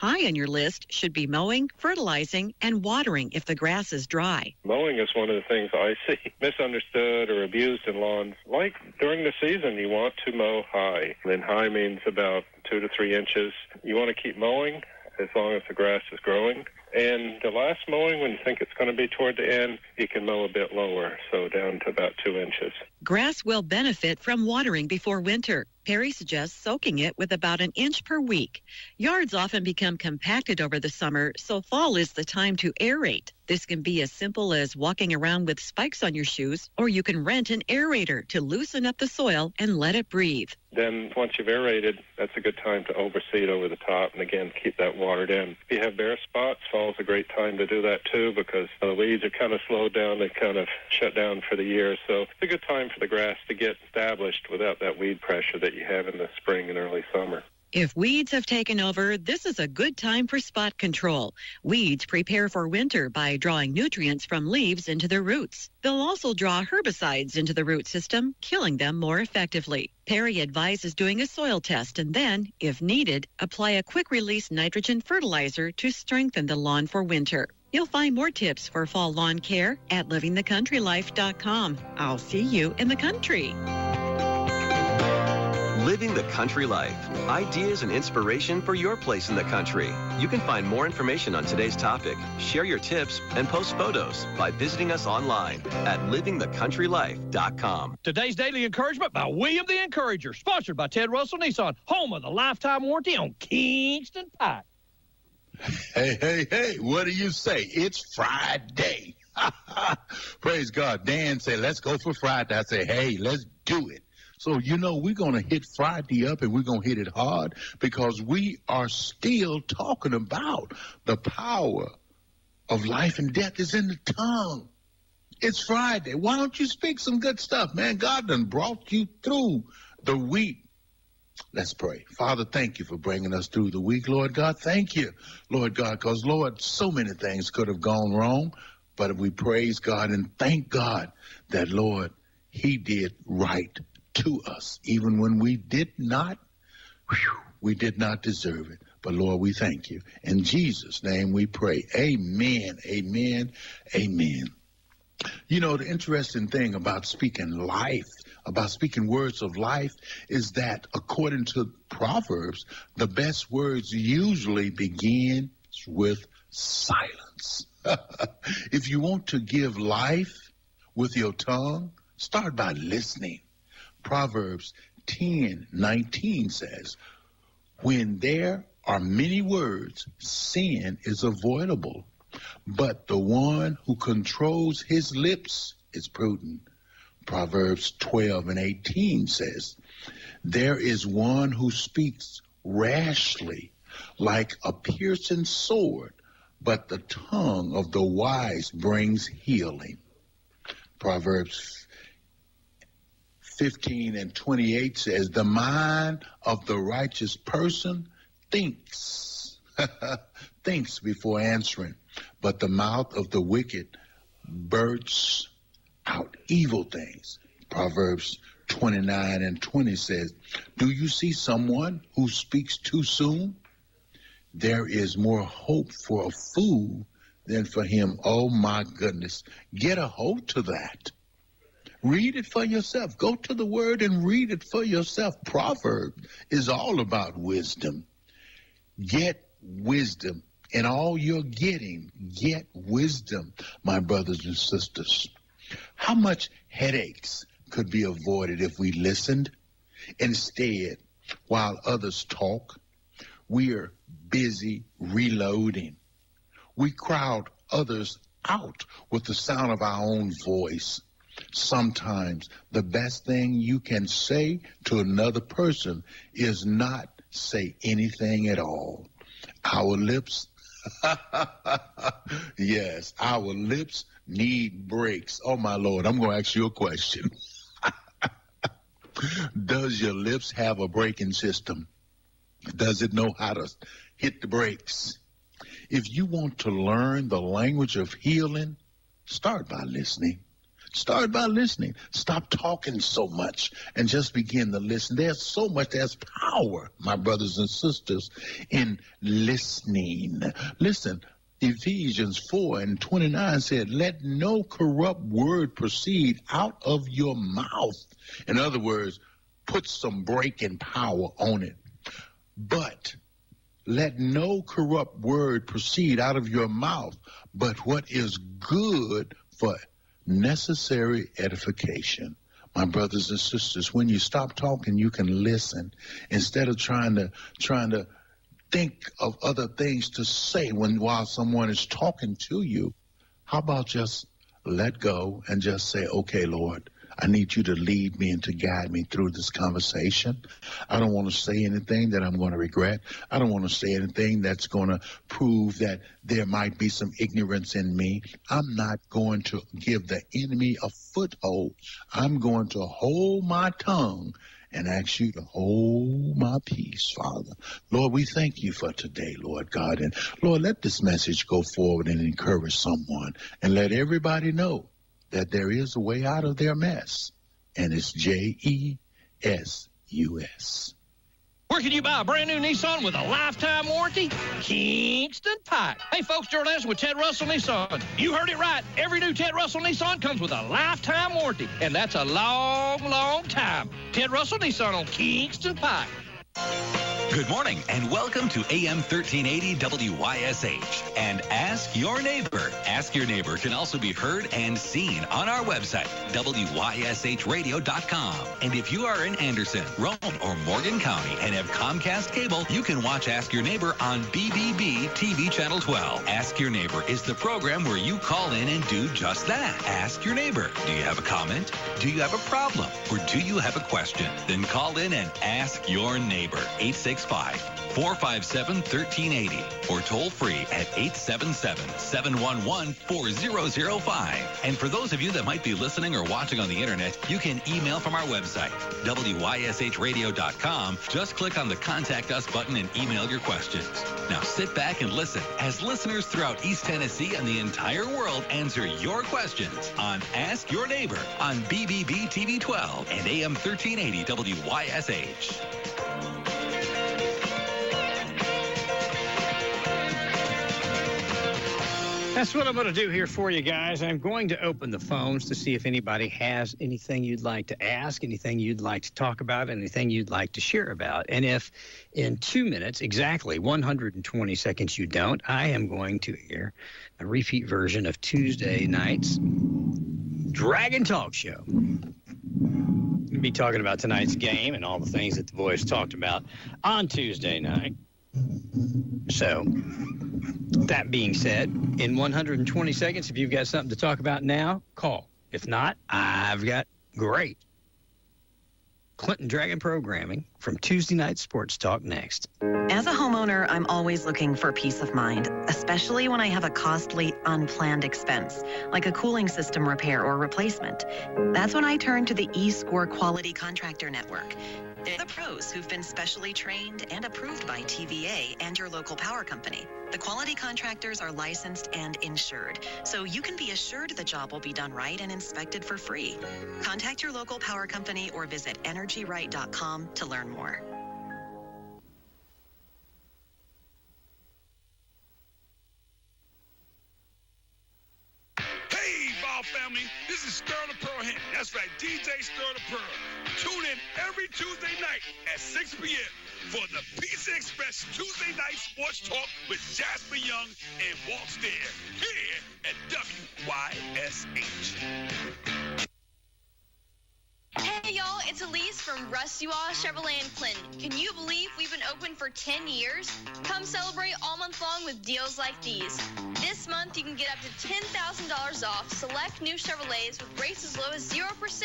High on your list should be mowing, fertilizing, and watering if the grass is dry. Mowing is one of the things I see misunderstood or abused in lawns. Like during the season, you want to mow high. And high means about 2 to 3 inches. You want to keep mowing as long as the grass is growing. And the last mowing, when you think it's going to be toward the end, you can mow a bit lower, so down to about 2 inches. Grass will benefit from watering before winter. Perry suggests soaking it with about an inch per week. Yards often become compacted over the summer, so fall is the time to aerate. This can be as simple as walking around with spikes on your shoes, or you can rent an aerator to loosen up the soil and let it breathe. Then once you've aerated, that's a good time to overseed over the top and again keep that watered in. If you have bare spots, fall's a great time to do that too because the weeds are kind of slowed down. They kind of shut down for the year. So it's a good time for the grass to get established without that weed pressure that you have in the spring and early summer. If weeds have taken over, this is a good time for spot control. Weeds prepare for winter by drawing nutrients from leaves into their roots. They'll also draw herbicides into the root system, killing them more effectively. Perry advises doing a soil test and then, if needed, apply a quick-release nitrogen fertilizer to strengthen the lawn for winter. You'll find more tips for fall lawn care at livingthecountrylife.com. I'll see you in the country. Living the Country Life. Ideas and inspiration for your place in the country. You can find more information on today's topic, share your tips, and post photos by visiting us online at livingthecountrylife.com. Today's Daily Encouragement by William the Encourager, sponsored by Ted Russell Nissan, home of the lifetime warranty on Kingston Pike. Hey, what do you say? It's Friday. Praise God. Dan said, let's go for Friday. I said, hey, let's do it. So, we're going to hit Friday up and we're going to hit it hard because we are still talking about the power of life and death is in the tongue. It's Friday. Why don't you speak some good stuff, man? God done brought you through the week. Let's pray. Father, thank you for bringing us through the week, Lord God. Thank you, Lord God, because, Lord, so many things could have gone wrong, but we praise God and thank God that, Lord, he did right to us, even when we did not deserve it. But, Lord, we thank you. In Jesus' name we pray. Amen, amen, amen. The interesting thing about speaking life, about speaking words of life, is that according to Proverbs, the best words usually begin with silence. If you want to give life with your tongue, start by listening. Proverbs 10:19 says, when there are many words, sin is avoidable, but the one who controls his lips is prudent. Proverbs 12:18 says, there is one who speaks rashly like a piercing sword, but the tongue of the wise brings healing. Proverbs 15:28 says, the mind of the righteous person thinks before answering, but the mouth of the wicked bursts out evil things. Proverbs 29:20 says, do you see someone who speaks too soon? There is more hope for a fool than for him. Oh my goodness. Get a hold to that. Read it for yourself. Go to the word and read it for yourself. Proverbs is all about wisdom. Get wisdom. In all you're getting, get wisdom, my brothers and sisters. How much headaches could be avoided if we listened? Instead, while others talk, we are busy reloading. We crowd others out with the sound of our own voice. Sometimes the best thing you can say to another person is not say anything at all. Our lips, yes, our lips need breaks. Oh, my Lord, I'm going to ask you a question. Does your lips have a braking system? Does it know how to hit the brakes? If you want to learn the language of healing, start by listening. Start by listening. Stop talking so much and just begin to listen. There's power, my brothers and sisters, in listening. Listen, Ephesians 4:29 said, let no corrupt word proceed out of your mouth. In other words, put some breaking power on it. But let no corrupt word proceed out of your mouth, but what is good for necessary edification. My brothers and sisters, when you stop talking, you can listen instead of trying to think of other things to say while someone is talking to you. How about just let go and just say, okay, Lord, I need you to lead me and to guide me through this conversation. I don't want to say anything that I'm going to regret. I don't want to say anything that's going to prove that there might be some ignorance in me. I'm not going to give the enemy a foothold. I'm going to hold my tongue and ask you to hold my peace, Father. Lord, we thank you for today, Lord God. And Lord, let this message go forward and encourage someone and let everybody know that there is a way out of their mess, and it's JESUS. Where can you buy a brand new Nissan with a lifetime warranty? Kingston Pike. Hey, folks, Gerald Anderson with Ted Russell Nissan. You heard it right. Every new Ted Russell Nissan comes with a lifetime warranty, and that's a long, long time. Ted Russell Nissan on Kingston Pike. Good morning and welcome to AM 1380 WYSH and Ask Your Neighbor. Ask Your Neighbor can also be heard and seen on our website, WYSHradio.com. And if you are in Anderson, Rome, or Morgan County and have Comcast cable, you can watch Ask Your Neighbor on BBB TV Channel 12. Ask Your Neighbor is the program where you call in and do just that. Ask Your Neighbor. Do you have a comment? Do you have a problem? Or do you have a question? Then call in and ask your neighbor. 865-457-1380 or toll free at 877-711-4005. And for those of you that might be listening or watching on the internet, you can email from our website, WYSHradio.com. Just click on the Contact Us button and email your questions. Now sit back and listen as listeners throughout East Tennessee and the entire world answer your questions on Ask Your Neighbor on BBB TV 12 and AM 1380 WYSH. That's what I'm going to do here for you guys. I'm going to open the phones to see if anybody has anything you'd like to ask, anything you'd like to talk about, anything you'd like to share about. And if in 2 minutes, exactly 120 seconds you don't, I am going to air a repeat version of Tuesday night's Dragon Talk Show. We'll be talking about tonight's game and all the things that the boys talked about on Tuesday night. So, that being said, in 120 seconds, if you've got something to talk about now, call. If not, I've got great Clinton Dragon programming from Tuesday Night Sports Talk next. As a homeowner, I'm always looking for peace of mind, especially when I have a costly, unplanned expense, like a cooling system repair or replacement. That's when I turn to the eScore Quality Contractor Network. They're the pros who've been specially trained and approved by TVA and your local power company. The quality contractors are licensed and insured, so you can be assured the job will be done right and inspected for free. Contact your local power company or visit energyright.com to learn more. Hey, Ball family, this is Stir the Pearl here. That's right, DJ Stir the Pearl. Tune in every Tuesday night at 6 p.m. for the Pizza Express Tuesday Night Sports Talk with Jasper Young and Walt Stair here at WYSH. Hey y'all, it's Elise from Rusty Wash Chevrolet in Clinton. Can you believe we've been open for 10 years? Come celebrate all month long with deals like these. This month you can get up to $10,000 off select new Chevrolets with rates as low as 0%.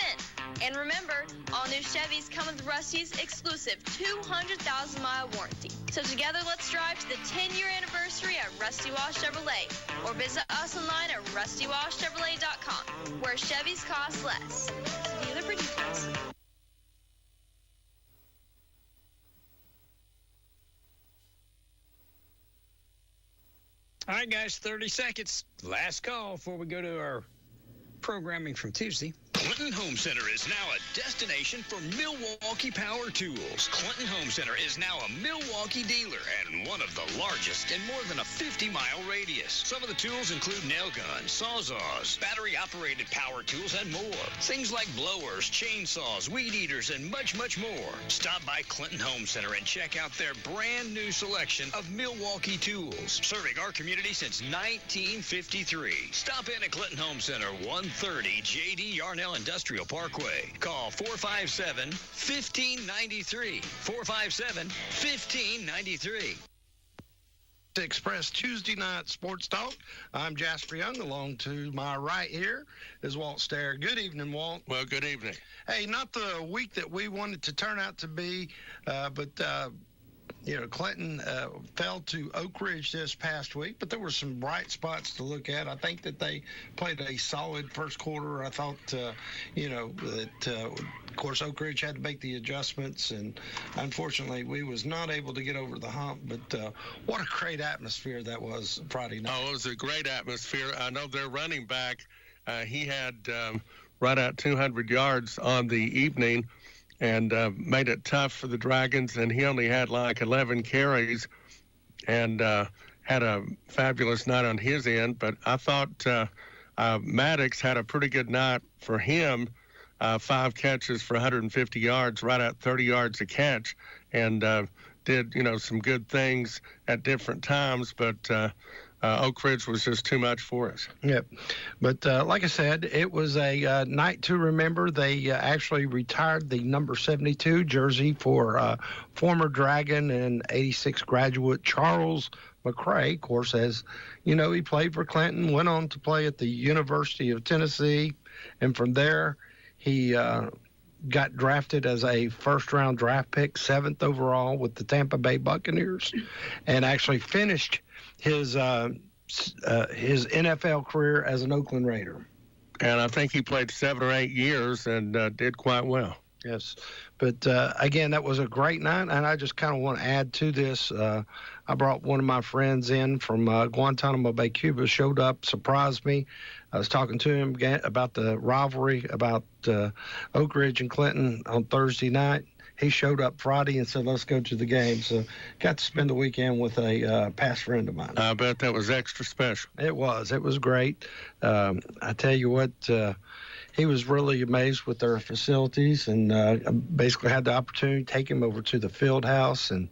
And remember, all new Chevys come with Rusty's exclusive 200,000-mile warranty. So together let's drive to the 10-year anniversary at Rusty Wash Chevrolet or visit us online at rustywashchevrolet.com where Chevys cost less. See dealer for details. All right, guys, 30 seconds. Last call before we go to our programming from Tuesday. Clinton Home Center is now a destination for Milwaukee power tools. Clinton Home Center is now a Milwaukee dealer and one of the largest in more than a 50-mile radius. Some of the tools include nail guns, sawzalls, battery-operated power tools, and more. Things like blowers, chainsaws, weed eaters, and much, much more. Stop by Clinton Home Center and check out their brand new selection of Milwaukee tools, serving our community since 1953. Stop in at Clinton Home Center, 130 J.D. Yarnell Industrial Parkway. Call 457-1593. 457-1593. Express Tuesday night sports talk. I'm Jasper Young. Along to my right here is Walt Stair. Good evening, Walt. Well, good evening. Hey, not the week that we wanted to turn out to be, but Clinton fell to Oak Ridge this past week, but there were some bright spots to look at. I think that they played a solid first quarter. I thought, of course, Oak Ridge had to make the adjustments, and unfortunately, we was not able to get over the hump. But what a great atmosphere that was Friday night. Oh, it was a great atmosphere. I know their running back, he had right at 200 yards on the evening, and made it tough for the Dragons, and he only had like 11 carries and had a fabulous night on his end. But I thought Maddox had a pretty good night for him, 5 catches for 150 yards, right at 30 yards a catch, and did, some good things at different times, but Oak Ridge was just too much for us. Yep. But like I said, it was a night to remember. They actually retired the number 72 jersey for former Dragon and 86 graduate Charles McCray. Of course, as you know, he played for Clinton, went on to play at the University of Tennessee, and from there he got drafted as a first-round draft pick, 7th overall with the Tampa Bay Buccaneers, and actually finished his NFL career as an Oakland Raider. And I think he played 7 or 8 years and did quite well. Yes. But, again, that was a great night, and I just kind of want to add to this. I brought one of my friends in from Guantanamo Bay, Cuba, showed up, surprised me. I was talking to him about the rivalry, about Oak Ridge and Clinton on Thursday night. He showed up Friday and said, let's go to the game. So got to spend the weekend with a past friend of mine. I bet that was extra special. It was. It was great. I tell you what, he was really amazed with their facilities, and basically had the opportunity to take him over to the field house. And,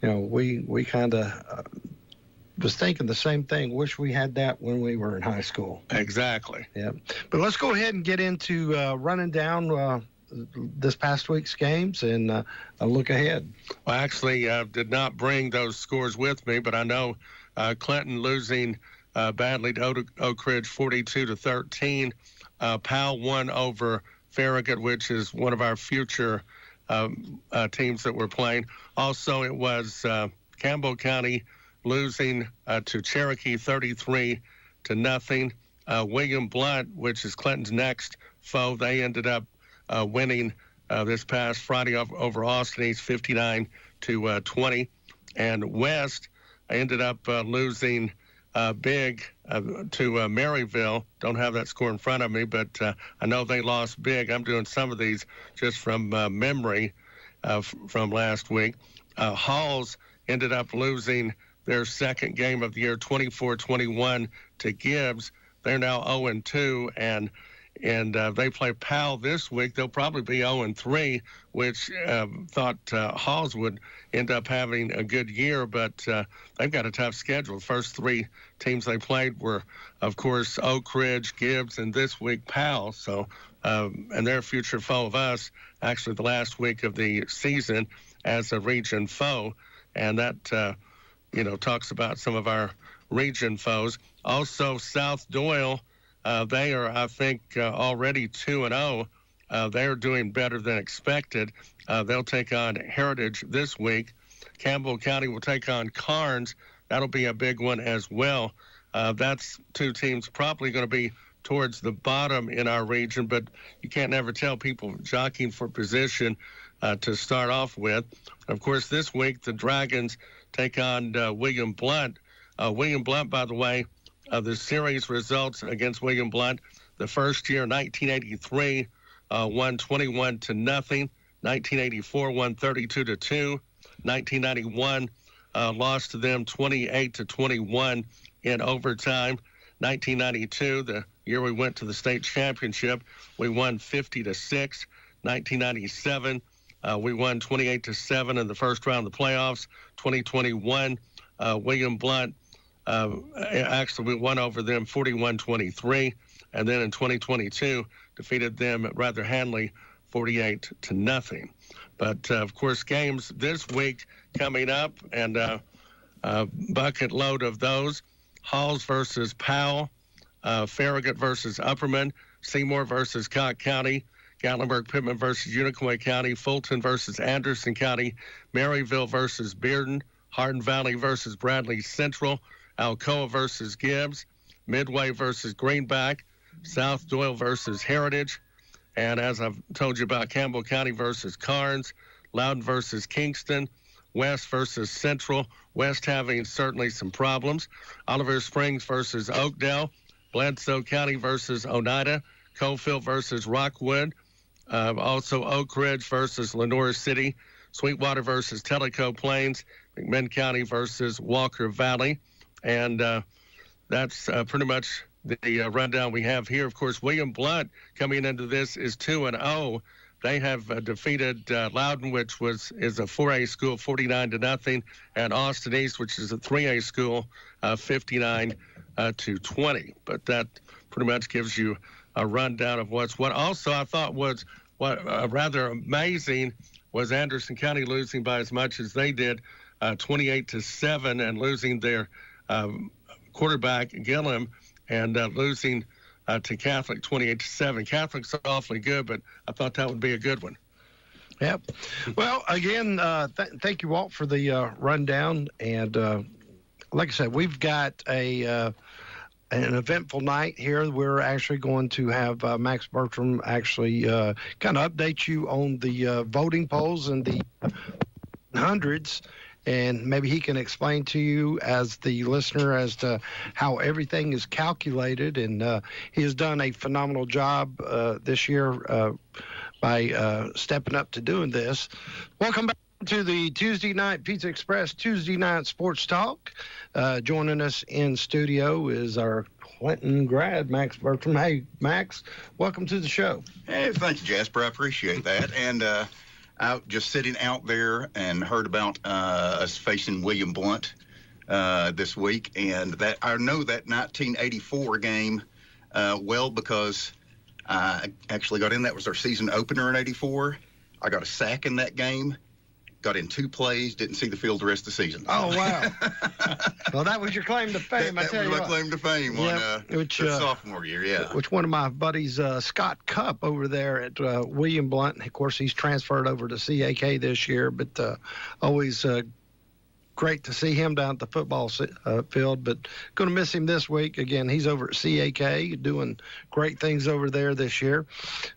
we kind of was thinking the same thing. Wish we had that when we were in high school. Exactly. Yeah. But let's go ahead and get into running down this past week's games and a look ahead. Well, I actually did not bring those scores with me, but I know Clinton losing badly to Oak Ridge 42-13. Powell won over Farragut, which is one of our future teams that we're playing. Also, it was Campbell County losing to Cherokee 33-0. William Blount, which is Clinton's next foe, they ended up winning this past Friday over Austin East 59-20. And West ended up losing big to Maryville. Don't have that score in front of me, but I know they lost big. I'm doing some of these just from memory from last week. Halls ended up losing their second game of the year, 24-21 to Gibbs. They're now 0-2, and they play Powell this week. They'll probably be 0-3, which thought Halls would end up having a good year, but they've got a tough schedule. The first 3 teams they played were, of course, Oak Ridge, Gibbs, and this week Powell. So, and they're a future foe of us, actually the last week of the season as a region foe, and that talks about some of our region foes. Also, South Doyle. They are, I think, already 2-0. They're doing better than expected. They'll take on Heritage this week. Campbell County will take on Carnes. That'll be a big one as well. That's 2 teams probably going to be towards the bottom in our region, but you can't never tell, people jockeying for position to start off with. Of course, this week the Dragons take on William Blount. William Blount, by the way, the series results against William Blount, The first year, 1983, won 21-0. 1984 won 32-2. 1991 lost to them 28-21 in overtime. 1992, the year we went to the state championship, we won 50-6. 1997, we won 28-7 in the first round of the playoffs. 2021, William Blount, actually we won over them 41-23. And then in 2022, defeated them rather handily 48-0. But, of course, games this week coming up, and bucket load of those. Halls versus Powell, Farragut versus Upperman, Seymour versus Cott County, Gatlinburg Pittman versus Unicoi County, Fulton versus Anderson County, Maryville versus Bearden, Hardin Valley versus Bradley Central, Alcoa versus Gibbs, Midway versus Greenback, South Doyle versus Heritage, and as I've told you about, Campbell County versus Carnes, Loudon versus Kingston, West versus Central, West having certainly some problems, Oliver Springs versus Oakdale, Bledsoe County versus Oneida, Coalfield versus Rockwood, also Oak Ridge versus Lenoir City, Sweetwater versus Tellico Plains, McMinn County versus Walker Valley, and that's pretty much the rundown we have here. Of course, William Blount coming into this is 2-0. They have defeated Loudon, which is a 4A school, 49-0, and Austin East, which is a 3A school, 59-20. But that pretty much gives you a rundown of what's what. Also, I thought was rather amazing was Anderson County losing by as much as they did, 28-7, and losing their quarterback Gillum, and losing to Catholic 28-7. Catholic's awfully good, but I thought that would be a good one. Yep. Well, again, thank you, Walt, for the rundown. And like I said, we've got an eventful night here. We're actually going to have Max Bertram actually kind of update you on the voting polls and the hundreds. And maybe he can explain to you as the listener as to how everything is calculated. And he has done a phenomenal job this year by stepping up to doing this. Welcome back to the Tuesday Night Pizza Express Tuesday Night Sports Talk. Joining us in studio is our Clinton grad, Max Bertram. Hey, Max, welcome to the show. Hey, thank you, Jasper. I appreciate that. And out just sitting out there and heard about us facing William Blount this week, and that I know that 1984 game well because I actually got in. That was our season opener in '84. I got a sack in that game. Got in 2 plays, didn't see the field the rest of the season. Oh, wow. Well, that was your claim to fame, I tell you what. That was my claim to fame on sophomore year, yeah. Which one of my buddies, Scott Cupp, over there at William Blount, of course, he's transferred over to CAK this year, but always great to see him down at the football field, but going to miss him this week. Again, he's over at CAK doing great things over there this year.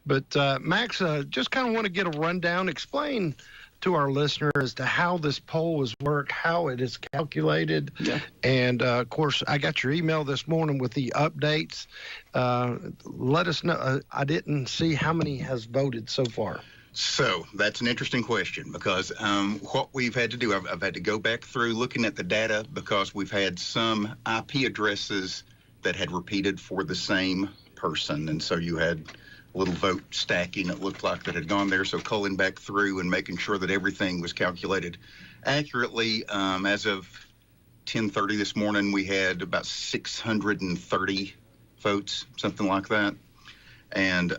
But, Max, just kind of want to get a rundown, explain to our listener as to how this poll is worked, how it is calculated. Yeah. And, of course, I got your email this morning with the updates. Let us know. I didn't see how many has voted so far. So that's an interesting question because what we've had to do, I've had to go back through looking at the data because we've had some IP addresses that had repeated for the same person. And so you had little vote stacking, it looked like, that had gone there. So culling back through and making sure that everything was calculated accurately. As of 10:30 this morning, we had about 630 votes, something like that. And,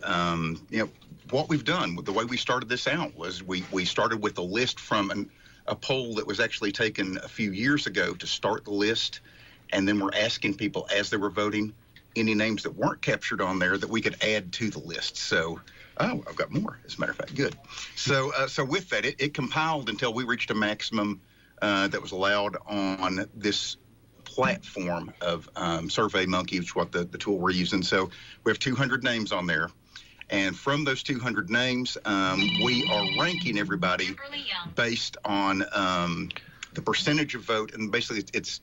what we've done, the way we started this out was we started with a list from a poll that was actually taken a few years ago to start the list. And then we're asking people as they were voting, any names that weren't captured on there that we could add to the list. So, I've got more, as a matter of fact. Good. So with that, it compiled until we reached a maximum that was allowed on this platform of SurveyMonkey, which is what the tool we're using. So we have 200 names on there. And from those 200 names, we are ranking everybody based on the percentage of vote. And basically, it's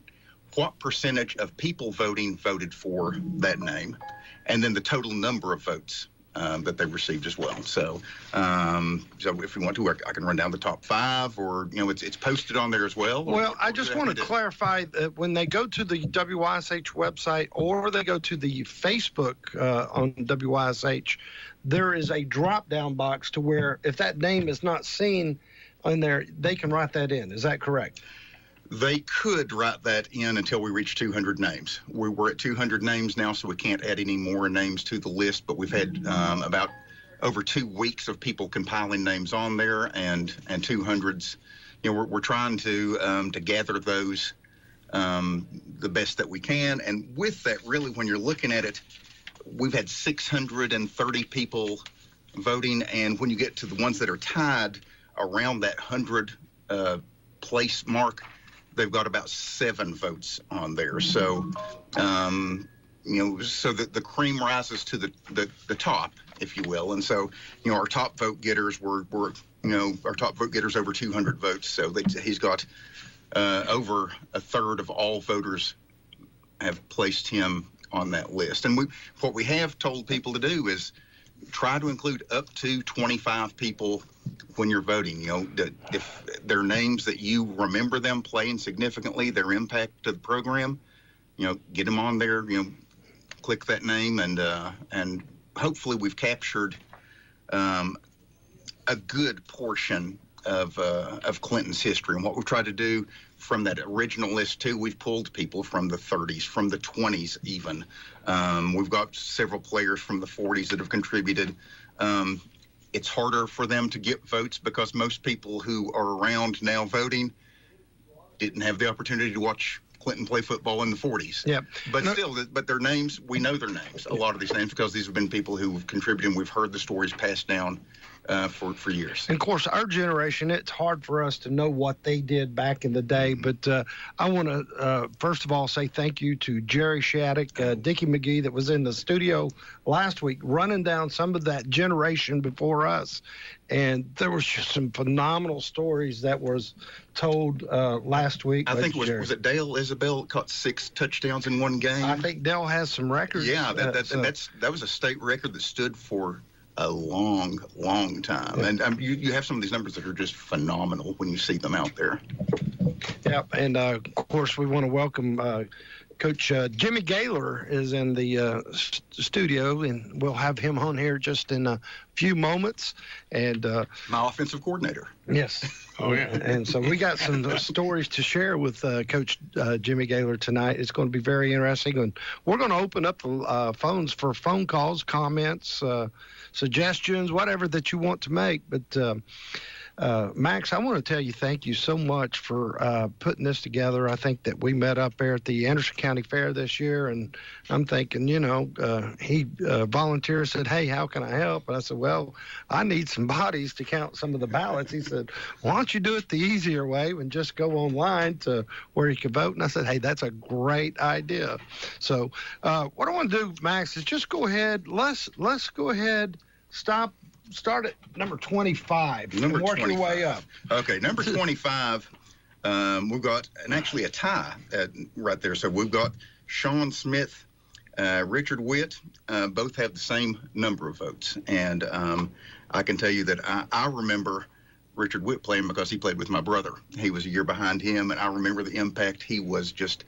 what percentage of people voted for that name, and then the total number of votes that they received as well. So, so if you want to, I can run down the top 5, or it's posted on there as well. Well, I just want to clarify that when they go to the WYSH website or they go to the Facebook on WYSH, there is a drop-down box to where if that name is not seen on there, they can write that in. Is that correct? They could write that in until we reach 200 names. We're at 200 names now, so we can't add any more names to the list, but we've had about over 2 weeks of people compiling names on there, and 200s. We're trying to gather those the best that we can. And with that, really, when you're looking at it, we've had 630 people voting, and when you get to the ones that are tied around that 100 place mark, they've got about 7 votes on there. So, so that the cream rises to the top, if you will. And so, our top vote getters were our top vote getters over 200 votes. So he's got over a third of all voters have placed him on that list. And what we have told people to do is try to include up to 25 people when you're voting. If their names that you remember them playing significantly, their impact to the program, get them on there. Click that name, and hopefully we've captured a good portion of Clinton's history. And what we've tried to do from that original list too, we've pulled people from the 30s, from the 20s even. We've got several players from the 40s that have contributed. It's harder for them to get votes because most people who are around now voting didn't have the opportunity to watch Clinton play football in the 40s. Yep. But still, but their names, we know their names, a lot of these names, because these have been people who have contributed, and we've heard the stories passed down for years. And of course, our generation, it's hard for us to know what they did back in the day. But I want to, first of all, say thank you to Jerry Shattuck, Dickie McGee, that was in the studio last week, running down some of that generation before us. And there was just some phenomenal stories that was told last week. I think was it Dale Isabel caught 6 touchdowns in one game? I think Dale has some records. Yeah, that was a state record that stood for a long, long time. Yeah. And you have some of these numbers that are just phenomenal when you see them out there. Yep, and of course we want to welcome Coach Jimmy Gaylor is in the studio, and we'll have him on here just in a few moments. And my offensive coordinator. Yes. Oh, yeah. And so we got some stories to share with Coach Jimmy Gaylor tonight. It's going to be very interesting. And we're going to open up the phones for phone calls, comments, suggestions, whatever that you want to make. But Max, I want to tell you thank you so much for putting this together. I think that we met up there at the Anderson County Fair this year, and I'm thinking, he volunteered, said, hey, how can I help? And I said, well, I need some bodies to count some of the ballots. He said, why don't you do it the easier way and just go online to where you can vote? And I said, hey, that's a great idea. So what I want to do, Max, is just go ahead. Let's go ahead, start at number 25 and work 25. Your way up. Okay, number 25, we've got actually a tie right there. So we've got Sean Smith, Richard Witt, both have the same number of votes. And I can tell you that I remember Richard Witt playing because he played with my brother. He was a year behind him, and I remember the impact. He was just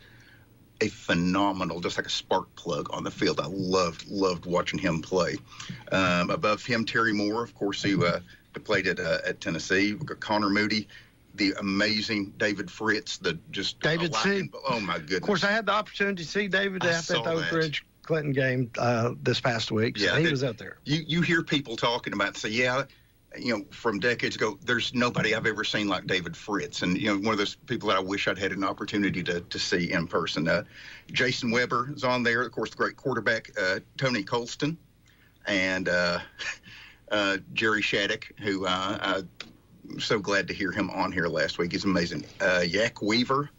a phenomenal, just like a spark plug on the field. I loved watching him play. Above him, Terry Moore, of course, who played at Tennessee. We've got Connor Moody, the amazing David Fritz, David C. Oh my goodness! Of course, I had the opportunity to see David at the Oak Ridge Clinton game this past week. So he was out there. You hear people talking about, say, yeah. From decades ago, there's nobody I've ever seen like David Fritz. And, one of those people that I wish I'd had an opportunity to see in person. Jason Weber is on there. Of course, the great quarterback, Tony Colston, and Jerry Shattuck, who I'm so glad to hear him on here last week. He's amazing. Yak Weaver.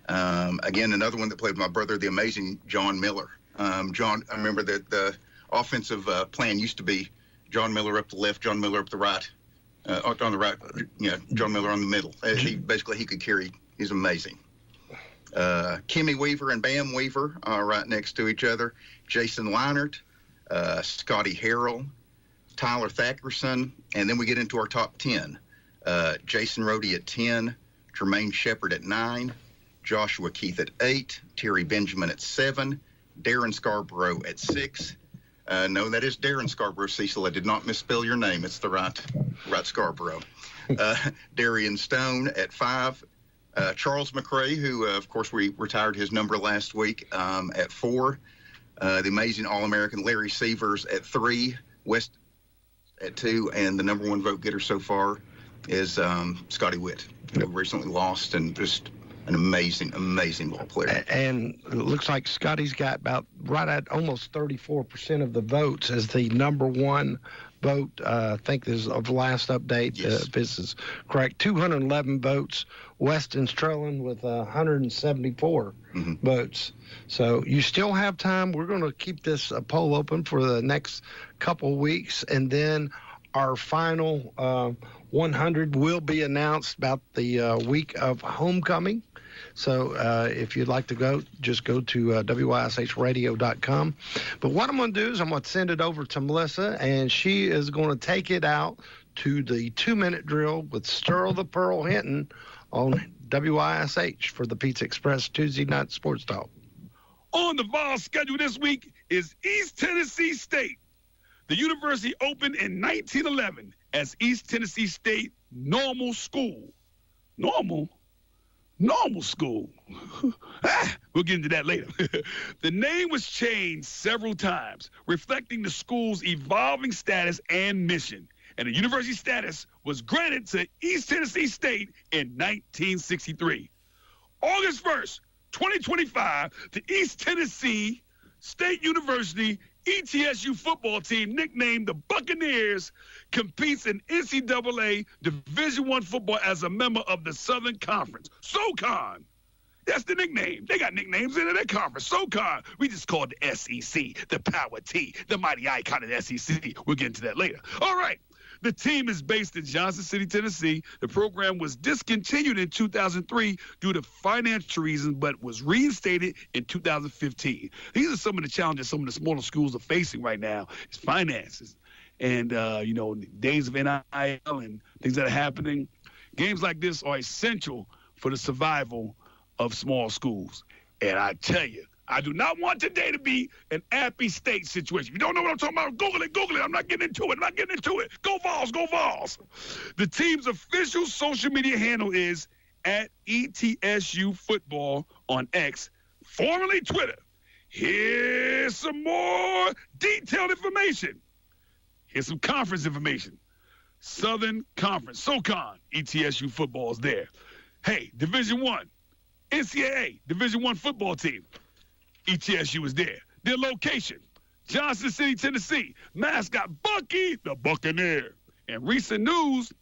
Again, another one that played with my brother, the amazing John Miller. John, I remember that the offensive plan used to be John Miller up the left, John Miller up the right, on the right, John Miller on the middle. He could carry. He's amazing. Kimmy Weaver and Bam Weaver are right next to each other. Jason Leinert, Scotty Harrell, Tyler Thackerson, and then we get into our top 10. Jason Rhodey at 10, Jermaine Shepard at 9, Joshua Keith at 8, Terry Benjamin at 7, Darren Scarborough at 6. No, that is Darren Scarborough, Cecil. I did not misspell your name. It's the right Scarborough. Darian Stone at 5. Charles McRae, who, of course, we retired his number last week, at 4. The amazing All-American Larry Severs at 3. West at 2. And the number 1 vote getter so far is Scotty Witt, who recently lost, and just an amazing ball player. And it looks like Scotty's got about right at almost 34% of the votes as the number 1 vote. I think this is of the last update. Yes. If this is correct. 211 votes. Weston's trailing with 174 votes. So you still have time. We're going to keep this poll open for the next couple weeks, and then our final 100 will be announced about the week of homecoming. So if you'd like to go, just go to WYSHradio.com. But what I'm going to do is I'm going to send it over to Melissa, and she is going to take it out to the 2-minute drill with Sterl the Pearl Hinton on WYSH for the Pizza Express Tuesday Night Sports Talk. On the Vols schedule this week is East Tennessee State. The university opened in 1911 as East Tennessee State Normal School. Normal School. We'll get into that later. The name was changed several times, reflecting the school's evolving status and mission. And the university status was granted to East Tennessee State in 1963. August 1st, 2025, the East Tennessee State University ETSU football team, nicknamed the Buccaneers, competes in NCAA Division I football as a member of the Southern Conference. SoCon. That's the nickname. They got nicknames in their conference. SoCon. We just call it the SEC, the Power T, the mighty icon of the SEC. We'll get into that later. All right. The team is based in Johnson City, Tennessee. The program was discontinued in 2003 due to financial reasons, but was reinstated in 2015. These are some of the challenges some of the smaller schools are facing right now. It's finances and, days of NIL and things that are happening. Games like this are essential for the survival of small schools. And I tell you, I do not want today to be an Appy State situation. If you don't know what I'm talking about, Google it. I'm not getting into it. Go Vols. The team's official social media handle is at ETSU Football on X, formerly Twitter. Here's some more detailed information. Here's some conference information. Southern Conference, SoCon, ETSU football is there. Hey, Division I, NCAA, Division I football team. ETSU is there. Their location, Johnson City, Tennessee. Mascot, Bucky, the Buccaneer. In recent news,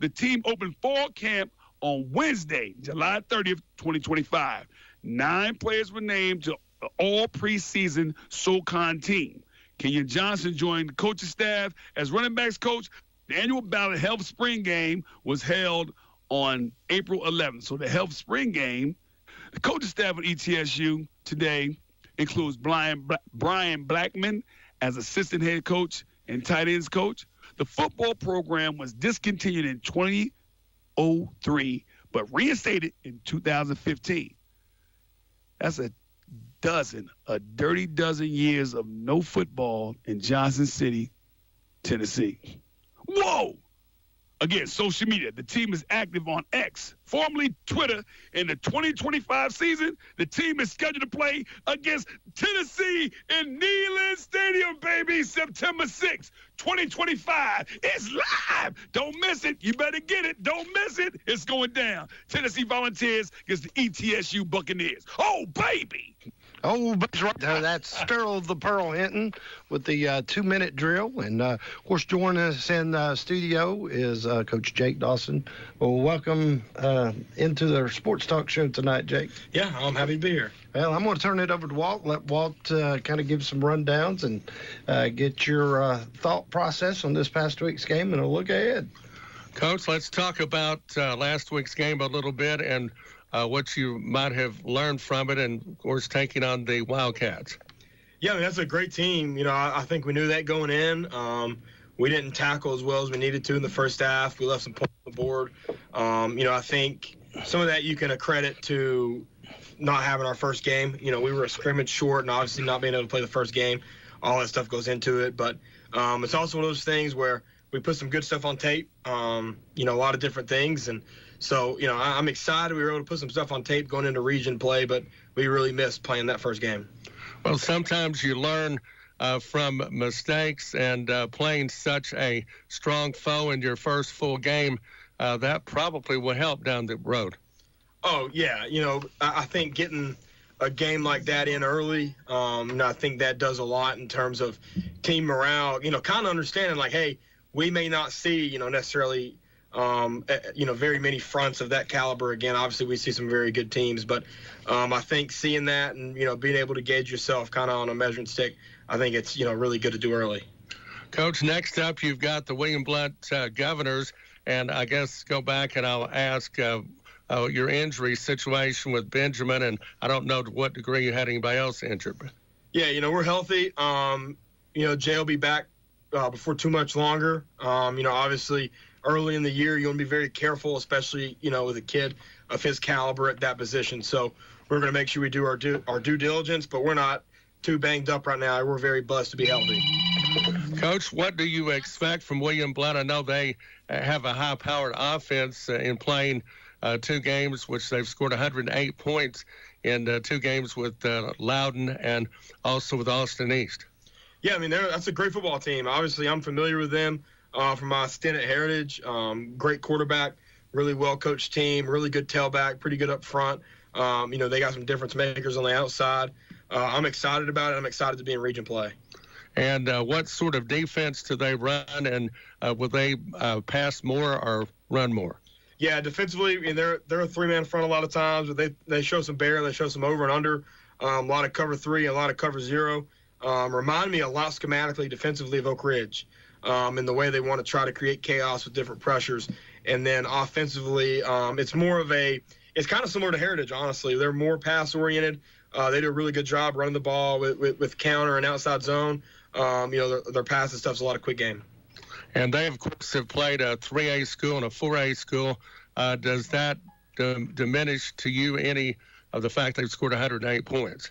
the team opened fall camp on Wednesday, July 30th, 2025. 9 players were named to the all preseason SoCon team. Kenyon Johnson joined the coaching staff as running backs coach. The annual Ballot Health Spring Game was held on April 11th. So the Health Spring Game, the coaching staff at ETSU today includes Brian Blackman as assistant head coach and tight ends coach. The football program was discontinued in 2003, but reinstated in 2015. That's a dirty dozen years of no football in Johnson City, Tennessee. Whoa! Again, social media. The team is active on X, formerly Twitter. In the 2025 season, the team is scheduled to play against Tennessee in Neyland Stadium, baby, September 6th, 2025. It's live. Don't miss it. You better get it. Don't miss it. It's going down. Tennessee Volunteers against the ETSU Buccaneers. Oh, baby. Oh, that's right. That's Sterl the Pearl Hinton with the 2-minute drill. And, of course, joining us in studio is Coach Jake Dawson. Well, welcome into the Sports Talk show tonight, Jake. Yeah, I'm happy to be here. Well, I'm going to turn it over to Walt. Let Walt kind of give some rundowns and get your thought process on this past week's game and a look ahead. Coach, let's talk about last week's game a little bit. And what you might have learned from it, and, of course, taking on the Wildcats. Yeah, I mean, that's a great team. You know, I think we knew that going in. We didn't tackle as well as we needed to in the first half. We left some points on the board. You know, I think some of that you can accredit to not having our first game. You know, we were a scrimmage short and obviously not being able to play the first game. All that stuff goes into it. But it's also one of those things where we put some good stuff on tape, you know, a lot of different things. And so, you know, I'm excited we were able to put some stuff on tape going into region play, but we really missed playing that first game. Well, sometimes you learn from mistakes, and playing such a strong foe in your first full game, that probably will help down the road. Oh, yeah. You know, I think getting a game like that in early, you know, I think that does a lot in terms of team morale, you know, kind of understanding like, hey, we may not see, you know, necessarily, you know, very many fronts of that caliber again. Obviously, we see some very good teams, but I think seeing that and, you know, being able to gauge yourself kind of on a measuring stick, I think it's, you know, really good to do early. Coach, next up, you've got the William Blount Governors, and I guess go back and I'll ask your injury situation with Benjamin, and I don't know to what degree you had anybody else injured. Yeah, you know, we're healthy. You know, Jay will be back before too much longer. You know, obviously, early in the year, you want to be very careful, especially, you know, with a kid of his caliber at that position. So we're going to make sure we do our due diligence, but we're not too banged up right now. We're very blessed to be healthy. Coach, what do you expect from William Blount? I know they have a high-powered offense in playing 2 games, which they've scored 108 points in 2 games with Loudon and also with Austin East. Yeah, I mean, that's a great football team. Obviously, I'm familiar with them from my stint at Heritage. Great quarterback, really well-coached team, really good tailback, pretty good up front. You know, they got some difference makers on the outside. I'm excited about it. I'm excited to be in region play. And what sort of defense do they run, and will they pass more or run more? Yeah, defensively, I mean, they're a 3-man front a lot of times, but they show some bear, they show some over and under, a lot of cover 3, a lot of cover 0. Remind me a lot schematically defensively of Oak Ridge, in the way they want to try to create chaos with different pressures. And then offensively, it's kind of similar to Heritage, honestly. They're more pass-oriented. They do a really good job running the ball with counter and outside zone. You know, their passing stuff's a lot of quick game. And they, of course, have played a 3A school and a 4A school. Does that diminish to you any of the fact they've scored 108 points?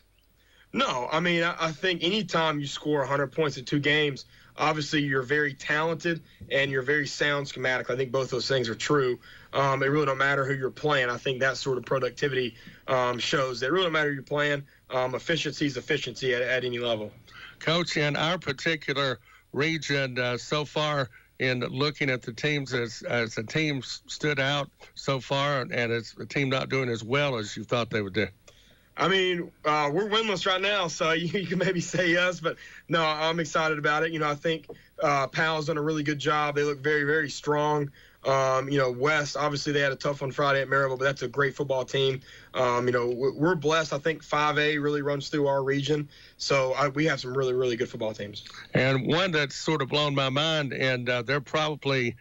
No. I mean, I think anytime you score 100 points in 2 games, obviously you're very talented and you're very sound schematic. I think both those things are true. It really don't matter who you're playing. I think that sort of productivity shows that it really don't matter who you're playing. Efficiency is efficiency at any level. Coach, in our particular region so far, in looking at the teams as a team stood out so far, and it's a team not doing as well as you thought they would do? I mean, we're winless right now, so you can maybe say yes, but no, I'm excited about it. You know, I think Powell's done a really good job. They look very, very strong. You know, West, obviously they had a tough one Friday at Maryville, but that's a great football team. You know, we're blessed. I think 5A really runs through our region, so we have some really, really good football teams. And one that's sort of blown my mind, and they're probably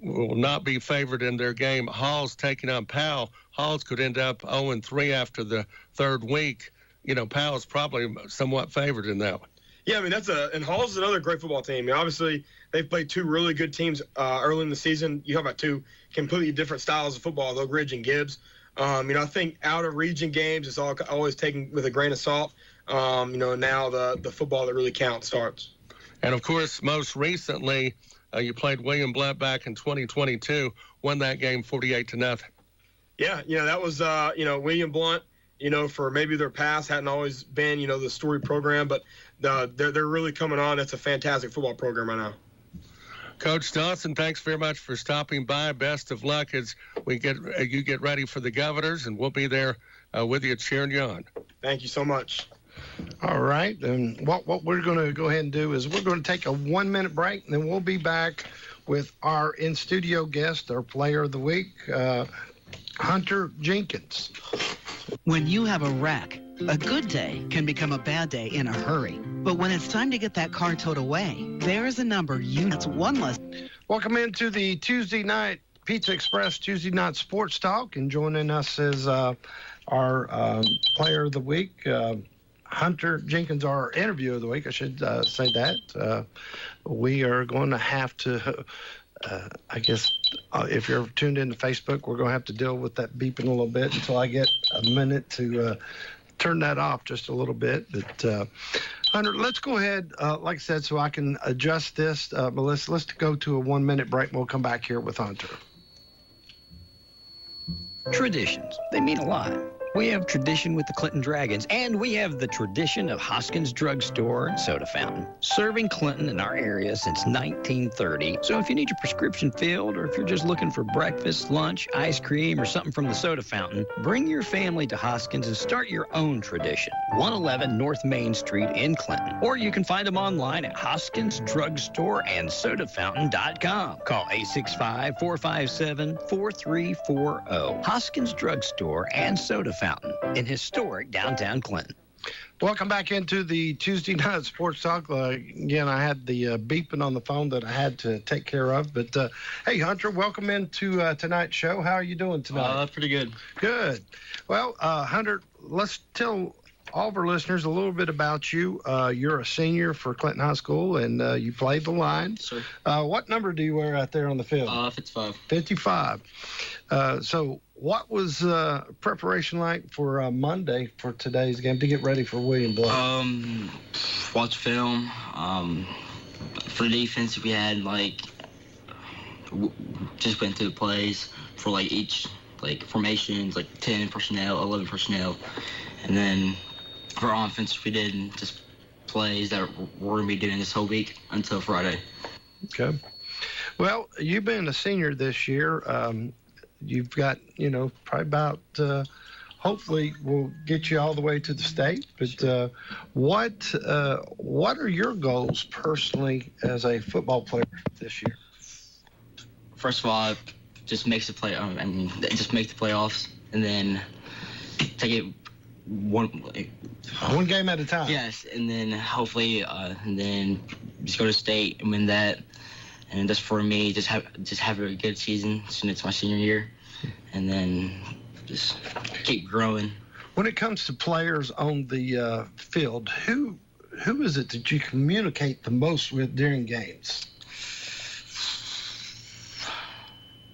will not be favored in their game. Hall's taking on Powell. Hall's could end up 0-3 after the 3rd week. You know, Powell's probably somewhat favored in that one. Yeah, I mean, and Hall's is another great football team. I mean, obviously, they've played 2 really good teams early in the season. You talk about 2 completely different styles of football, Oak Ridge and Gibbs. You know, I think out-of-region games is always taken with a grain of salt. You know, now the football that really counts starts. And, of course, most recently, you played William Blount back in 2022, won that game 48-0. Yeah, you know, that was, you know, William Blount, you know, for maybe their past hadn't always been, you know, the story program, but they're really coming on. It's a fantastic football program right now. Coach Dawson, thanks very much for stopping by. Best of luck as you get ready for the Governors, and we'll be there with you cheering you on. Thank you so much. All right, and what we're going to go ahead and do is we're going to take a 1-minute break, and then we'll be back with our in-studio guest, our player of the week, Hunter Jenkins. When you have a wreck, a good day can become a bad day in a hurry. But when it's time to get that car towed away, there is a number that's one less. Welcome into the Tuesday night Pizza Express Tuesday Night Sports Talk, and joining us is our player of the week, Hunter Jenkins, our interview of the week. I should say that. We are going to have to, I guess, if you're tuned into Facebook, we're going to have to deal with that beeping a little bit until I get a minute to turn that off just a little bit. But Hunter, let's go ahead, like I said, so I can adjust this. Melissa, let's go to a 1 minute break. We'll come back here with Hunter. Traditions, they mean a lot. We have tradition with the Clinton Dragons, and we have the tradition of Hoskins Drugstore and Soda Fountain, serving Clinton in our area since 1930. So if you need your prescription filled, or if you're just looking for breakfast, lunch, ice cream, or something from the Soda Fountain, bring your family to Hoskins and start your own tradition. 111 North Main Street in Clinton. Or you can find them online at HoskinsDrugstoreAndSodaFountain.com. Call 865-457-4340. Hoskins Drugstore and Soda Fountain in historic downtown Clinton. Welcome back into the Tuesday Night Sports Talk. Again, I had the beeping on the phone that I had to take care of. But, hey, Hunter, welcome into tonight's show. How are you doing tonight? Pretty good. Good. Well, Hunter, let's tell all of our listeners a little bit about you. You're a senior for Clinton High School, and you played the line. Sure. What number do you wear out there on the field? 55. 55. So what was preparation like for Monday for today's game to get ready for William Blow? Watch film. For defense, we had just went through the plays for each formations, 10 personnel, 11 personnel, and then for offense, we did just plays that we're gonna be doing this whole week until Friday. Okay. Well, you've been a senior this year. You've got, probably about, hopefully we'll get you all the way to the state. But what are your goals personally as a football player this year? First of all, just makes the just make the playoffs, and then take it one game at a time. Yes, and then hopefully, and then just go to state and win that. And just for me, just have a good season since it's my senior year, and then just keep growing. When it comes to players on the field, who is it that you communicate the most with during games?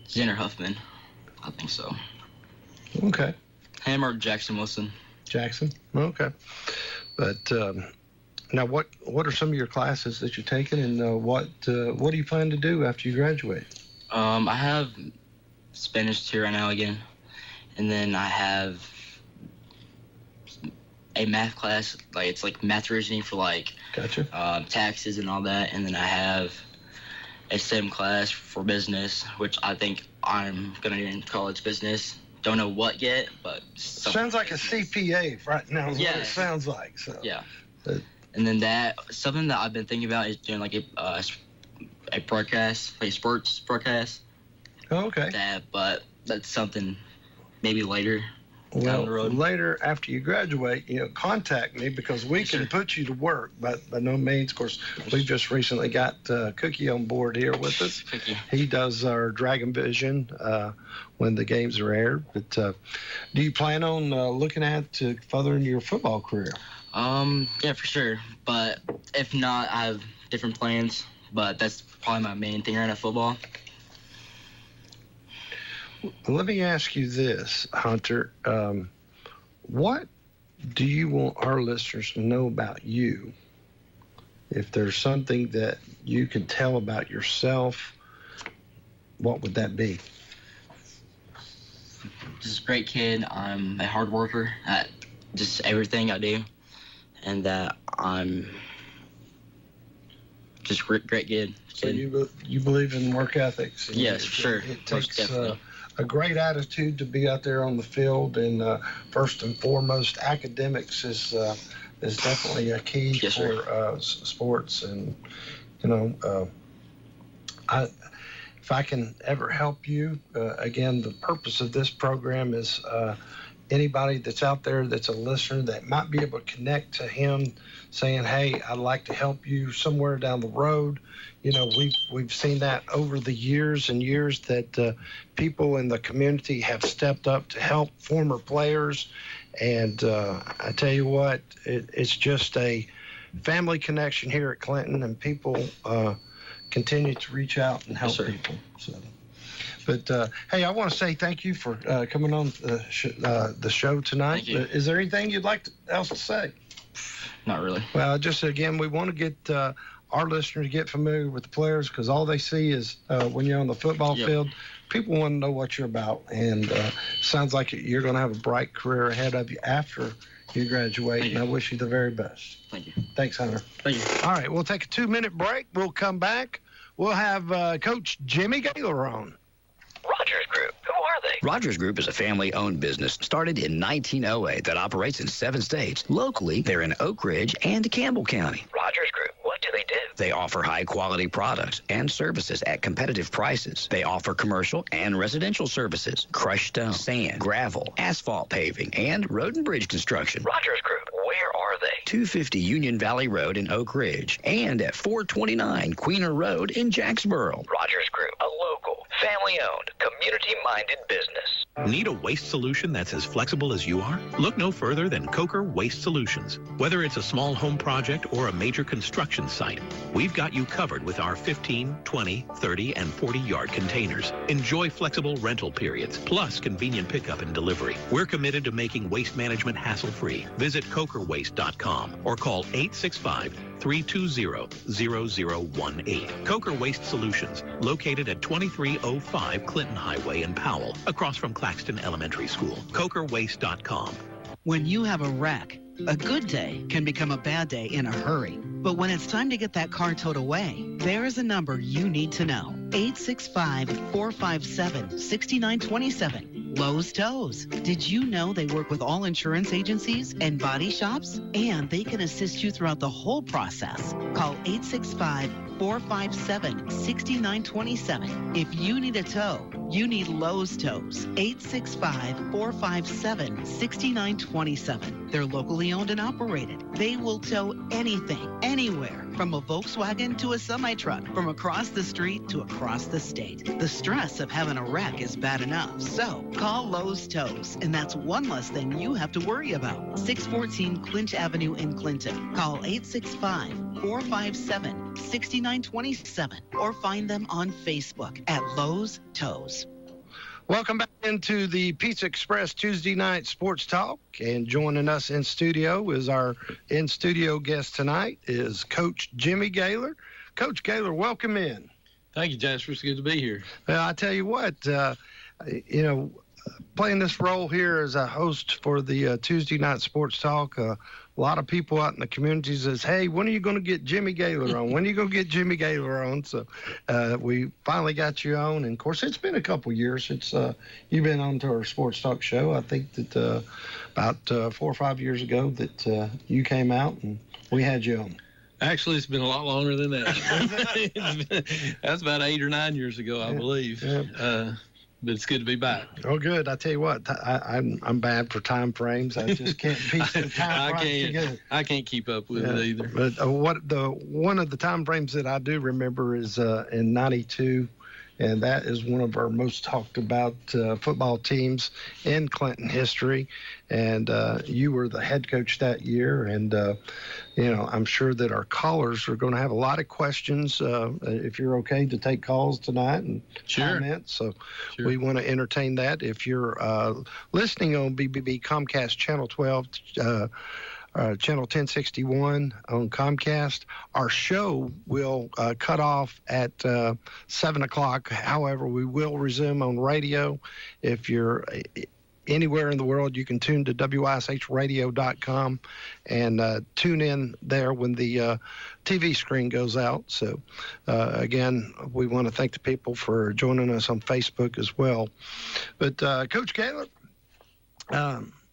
Xander Huffman, I think so. Okay. Him or Jackson Wilson. Jackson. Okay. But now, what are some of your classes that you're taking, and what do you plan to do after you graduate? I have Spanish 2 right now again, and then I have a math class. It's math reasoning for Gotcha. Taxes and all that, and then I have a STEM class for business, which I think I'm gonna do in college business. Don't know what yet, but sounds like a CPA right now. Is what it sounds like. So yeah. And then something that I've been thinking about is doing a broadcast, sports broadcast. Oh, okay. But that's something maybe later. Well, later after you graduate, contact me because we can put you to work. But by no means, of course, we just recently got Cookie on board here with us. Cookie. He does our Dragon Vision when the games are aired. But do you plan on looking at furthering your football career? Yeah, for sure. But if not, I have different plans. But that's probably my main thing right now, football. Let me ask you this, Hunter. What do you want our listeners to know about you? If there's something that you can tell about yourself, what would that be? Just a great kid. I'm a hard worker at just everything I do. And that I'm just great kid. So you believe in work ethics? Yes, for sure. It takes a great attitude to be out there on the field, and first and foremost, academics is definitely a key for sports. And if I can ever help you, again, the purpose of this program is anybody that's out there that's a listener that might be able to connect to him, saying, "Hey, I'd like to help you somewhere down the road." You know, we've seen that over the years and years that people in the community have stepped up to help former players. And I tell you what, it's just a family connection here at Clinton, and people continue to reach out and help people. So, but hey, I want to say thank you for coming on the show tonight. Is there anything you'd like else to say? Not really. Well, just again, we want to get our listeners to get familiar with the players, because all they see is when you're on the football field. People want to know what you're about, and sounds like you're going to have a bright career ahead of you after you graduate, and I wish you the very best. Thank you. Thanks, Hunter. Thank you. All right, we'll take a 2-minute break. We'll come back. We'll have Coach Jimmy Gaylor on. Rogers Group. Who are they? Rogers Group is a family-owned business started in 1908 that operates in 7 states. Locally, they're in Oak Ridge and Campbell County. Rogers Group. What do they do? They offer high-quality products and services at competitive prices. They offer commercial and residential services, crushed stone, sand, gravel, asphalt paving, and road and bridge construction. Rogers Group. Where are they? 250 Union Valley Road in Oak Ridge and at 429 Queener Road in Jacksboro. Rogers Group, a local, family-owned, community-minded business. Need a waste solution that's as flexible as you are? Look no further than Coker Waste Solutions. Whether it's a small home project or a major construction site, we've got you covered with our 15, 20, 30, and 40-yard containers. Enjoy flexible rental periods, plus convenient pickup and delivery. We're committed to making waste management hassle-free. Visit cokerwaste.com or call 865-320-0018. Coker Waste Solutions, located at 2305 Clinton Highway in Powell, across from Claxton Elementary School. cokerwaste.com. When you have a wreck, a good day can become a bad day in a hurry. But when it's time to get that car towed away, there is a number you need to know. 865-457-6927. Lowe's Tows. Did you know they work with all insurance agencies and body shops? And they can assist you throughout the whole process. Call 865-457-6927. If you need a tow, you need Lowe's Tows. 865-457-6927. They're locally owned and operated. They will tow anything, anywhere, from a Volkswagen to a semi-truck, from across the street to across the state. The stress of having a wreck is bad enough, so call Lowe's Tows, and that's one less thing you have to worry about. 614 Clinch Avenue in Clinton. Call 865-457-6927 or find them on Facebook at Lowe's Tows. Welcome back into the Pizza Express Tuesday night sports talk, and joining us in studio is our in-studio guest tonight is Coach Jimmy Gaylor. Coach Gaylor, welcome in. Thank you, Jasper. It's good to be here. Well, I tell you what, playing this role here as a host for the Tuesday night sports talk, a lot of people out in the community says, "Hey, when are you going to get Jimmy Gaylor on? When are you going to get Jimmy Gaylor on?" So we finally got you on. And, of course, it's been a couple years since you've been on to our sports talk show. I think that about 4 or 5 years ago that you came out and we had you on. Actually, it's been a lot longer than that. That's about 8 or 9 years ago, I believe. Yeah. But it's good to be back. Oh, good. I tell you what, I'm bad for time frames. I just can't piece the time frames together. I can't keep up with it either. But one of the time frames that I do remember is in '92, and that is one of our most talked about football teams in Clinton history. And you were the head coach that year, and I'm sure that our callers are going to have a lot of questions. If you're okay to take calls tonight and comment, so we want to entertain that. If you're listening on BBB Comcast Channel 12. Channel 1061 on Comcast. Our show will cut off at 7 o'clock. However, we will resume on radio. If you're anywhere in the world, you can tune to WYSHradio.com and tune in there when the TV screen goes out. So, again, we want to thank the people for joining us on Facebook as well. But, Coach Gaylor,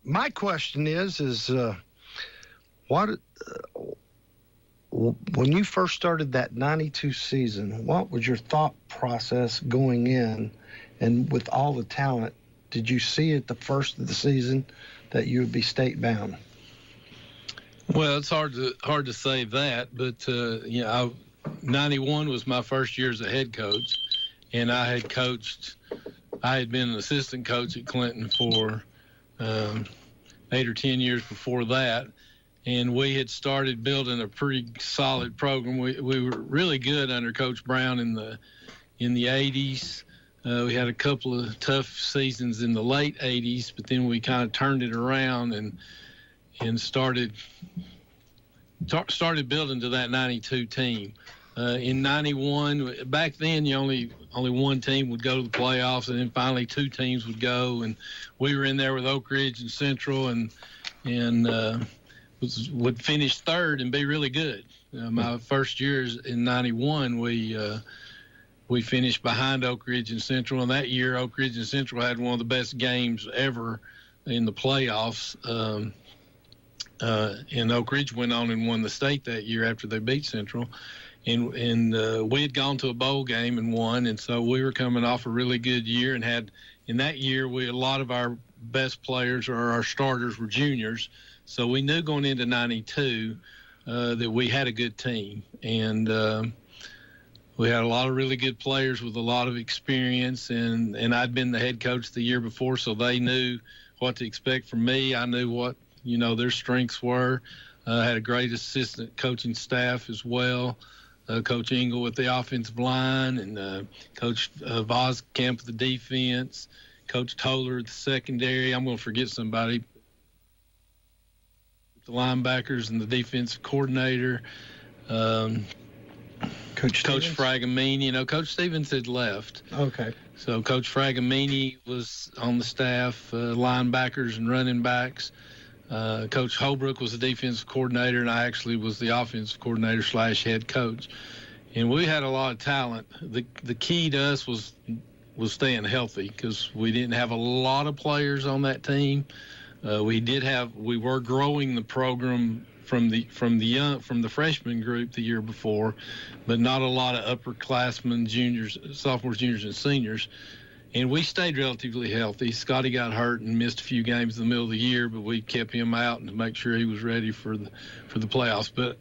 my question is when you first started that 92 season, what was your thought process going in, and with all the talent did you see at the first of the season that you would be state bound? Well, it's hard to say that, but 91 was my first year as a head coach, and I had been an assistant coach at Clinton for 8 or 10 years before that, and we had started building a pretty solid program. We were really good under Coach Brown in the 80s. We had a couple of tough seasons in the late 80s, but then we kind of turned it around and started building to that 92 team. In 91, back then, only one team would go to the playoffs, and then finally 2 teams would go, and we were in there with Oak Ridge and Central, and would finish third and be really good. My first years in 91, we finished behind Oak Ridge and Central, and that year Oak Ridge and Central had one of the best games ever in the playoffs. And Oak Ridge went on and won the state that year after they beat Central. And we had gone to a bowl game and won, and so we were coming off a really good year and had in that year a lot of our best players or our starters were juniors. So we knew going into 92 that we had a good team, and we had a lot of really good players with a lot of experience, and I'd been the head coach the year before, so they knew what to expect from me. I knew what their strengths were. I had a great assistant coaching staff as well. Coach Engel with the offensive line, and Coach Voskamp with the defense, Coach Toller the secondary. I'm going to forget somebody. The linebackers and the defensive coordinator. Coach Fragamini. Coach Stevens had left. Okay. So Coach Fragamini was on the staff, linebackers and running backs. Coach Holbrook was the defensive coordinator, and I actually was the offensive coordinator / head coach. And we had a lot of talent. The key to us was staying healthy, because we didn't have a lot of players on that team. We were growing the program from the freshman group the year before, but not a lot of upperclassmen, juniors, sophomores, juniors, and seniors. And we stayed relatively healthy. Scotty got hurt and missed a few games in the middle of the year, but we kept him out and to make sure he was ready for the playoffs. But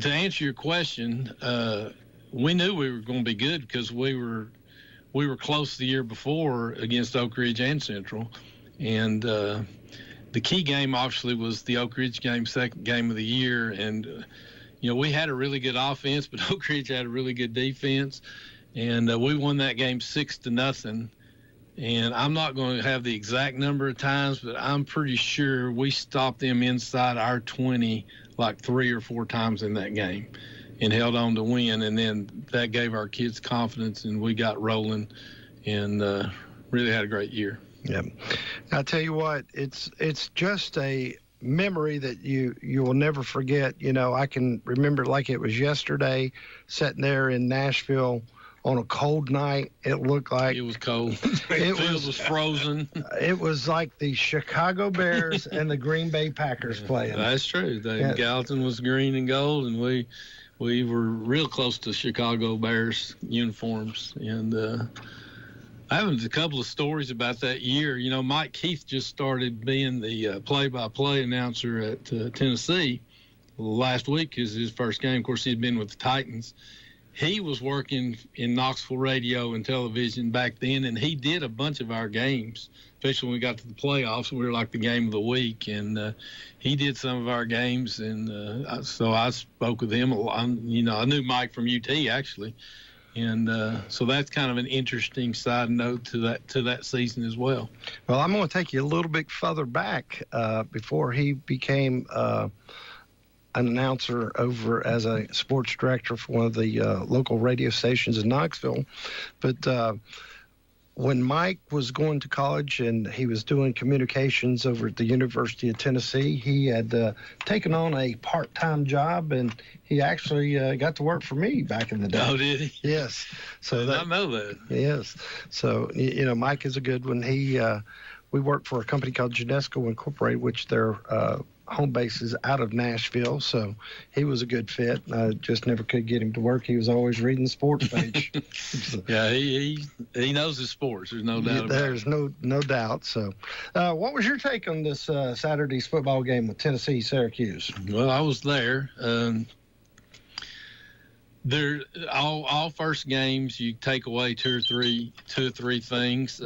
to answer your question, we knew we were going to be good because we were close the year before against Oak Ridge and Central, and the key game obviously was the Oak Ridge game, second game of the year, and we had a really good offense, but Oak Ridge had a really good defense. And we won that game 6-0. And I'm not going to have the exact number of times, but I'm pretty sure we stopped them inside our 20 like 3 or 4 times in that game and held on to win. And then that gave our kids confidence, and we got rolling and really had a great year. Yeah. I'll tell you what, it's just a memory that you will never forget. I can remember like it was yesterday, sitting there in Nashville on a cold night. It looked like it was cold. The field was frozen. It was like the Chicago Bears and the Green Bay Packers playing. That's true. Gallatin was green and gold, and we were real close to Chicago Bears uniforms. And I have a couple of stories about that year. Mike Keith just started being the play-by-play announcer at Tennessee last week. Is his first game. Of course, he'd been with the Titans. He was working in Knoxville radio and television back then, and he did a bunch of our games, especially when we got to the playoffs. We were like the game of the week, and he did some of our games, and so I spoke with him a lot. I knew Mike from UT, actually, and so that's kind of an interesting side note to that season as well. Well, I'm going to take you a little bit further back before he became an announcer over as a sports director for one of the local radio stations in Knoxville. But when Mike was going to college and he was doing communications over at the University of Tennessee, he had taken on a part-time job, and he actually got to work for me back in the day. Oh, did he? Yes. So I know that. Yes. So, Mike is a good one. We work for a company called Genesco Incorporated, which their home base is out of Nashville, so he was a good fit. I just never could get him to work. He was always reading the sports page. Yeah, he knows his sports. There's no doubt about it. There's no doubt. So, what was your take on this Saturday's football game with Tennessee-Syracuse? Well, I was there. All first games, you take away two or three things.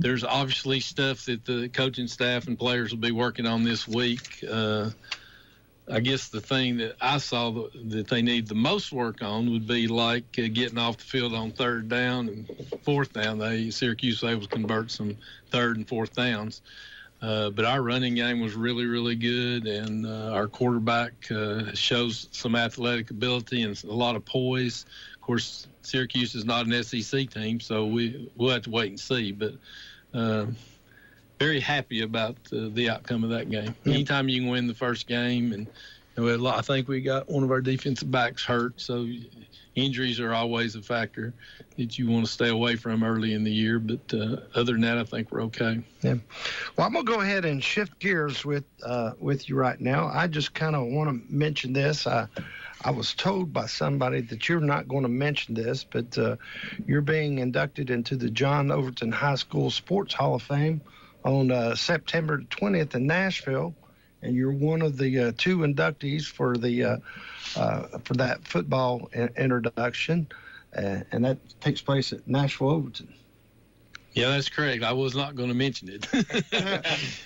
There's obviously stuff that the coaching staff and players will be working on this week. I guess the thing that I saw that they need the most work on would be like getting off the field on third down and fourth down. Syracuse was able to convert some third and fourth downs. But our running game was really, really good, and our quarterback shows some athletic ability and a lot of poise. Of course, Syracuse is not an SEC team, so we'll have to wait and see. But very happy about the outcome of that game. Anytime you can win the first game, and I think we got one of our defensive backs hurt, so injuries are always a factor that you want to stay away from early in the year. But other than that, I think we're okay. Yeah. Well, I'm going to go ahead and shift gears with you right now. I just kind of want to mention this. I was told by somebody that you're not going to mention this, but you're being inducted into the John Overton High School Sports Hall of Fame on September 20th in Nashville, and you're one of the two inductees for that football introduction, and that takes place at Nashville Overton. Yeah, that's correct. I was not going to mention it.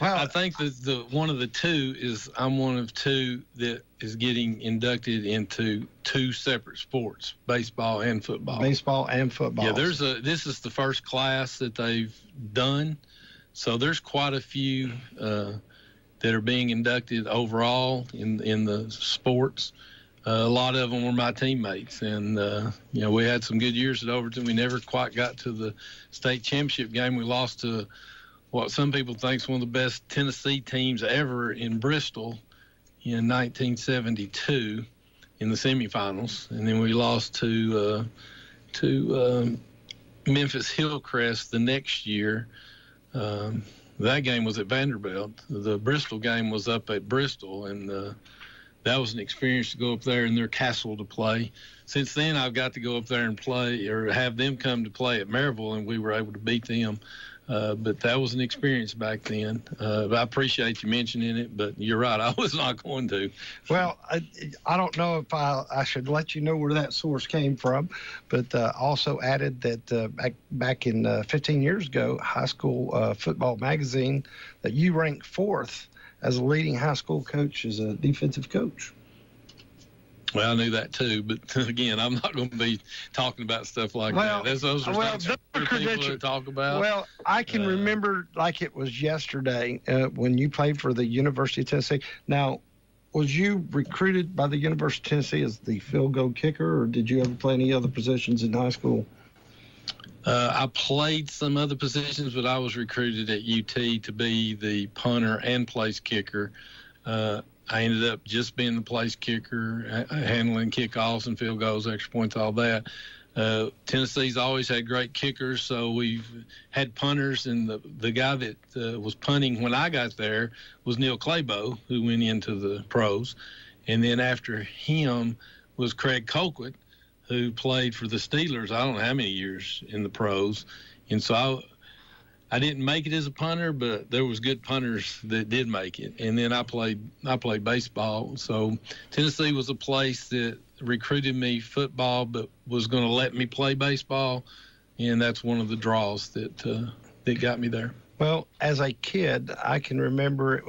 Well, I think that one of the two is I'm one of two that is getting inducted into two separate sports, baseball and football. Baseball and football. Yeah, this is the first class that they've done, so there's quite a few that are being inducted overall in the sports. A lot of them were my teammates, and we had some good years at Overton. We never quite got to the state championship game. We lost to what some people think is one of the best Tennessee teams ever in Bristol in 1972 in the semifinals, and then we lost to Memphis Hillcrest the next year. That game was at Vanderbilt. The Bristol game was up at Bristol, and that was an experience to go up there in their castle to play. Since then, I've got to go up there and play or have them come to play at Maryville, and we were able to beat them. But that was an experience back then. I appreciate you mentioning it, but you're right. I was not going to. Well, I don't know if I should let you know where that source came from, but also added that back in 15 years ago, High School Football Magazine, that you ranked fourth as a leading high school coach as a defensive coach. Well, I knew that too, but again, I'm not going to be talking about stuff like that. Those are things for people to talk about. Well, I can remember like it was yesterday when you played for the University of Tennessee. Now, was you recruited by the University of Tennessee as the field goal kicker, or did you ever play any other positions in high school? I played some other positions, but I was recruited at UT to be the punter and place kicker. I ended up just being the place kicker, handling kickoffs and field goals, extra points, all that. Tennessee's always had great kickers, so we've had punters, and the guy that was punting when I got there was Neil Claybo, who went into the pros. And then after him was Craig Colquitt, who played for the Steelers, I don't know how many years in the pros. And so I didn't make it as a punter, but there was good punters that did make it. And then I played baseball. So Tennessee was a place that recruited me football, but was going to let me play baseball. And that's one of the draws that got me there. Well, as a kid, I can remember it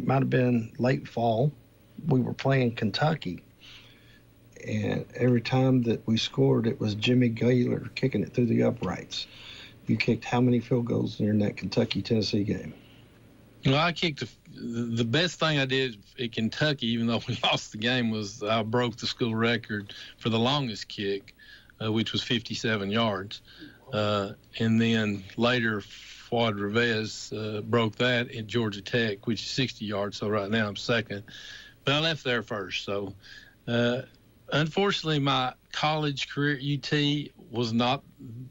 might have been late fall. We were playing Kentucky, and every time that we scored, it was Jimmy Gaylor kicking it through the uprights. You kicked how many field goals during that Kentucky-Tennessee game? Well, I kicked the best thing I did at Kentucky, even though we lost the game, was I broke the school record for the longest kick, which was 57 yards. And then later, Fuad Revez broke that at Georgia Tech, which is 60 yards. So right now I'm second. But I left there first. So unfortunately, my college career at UT was not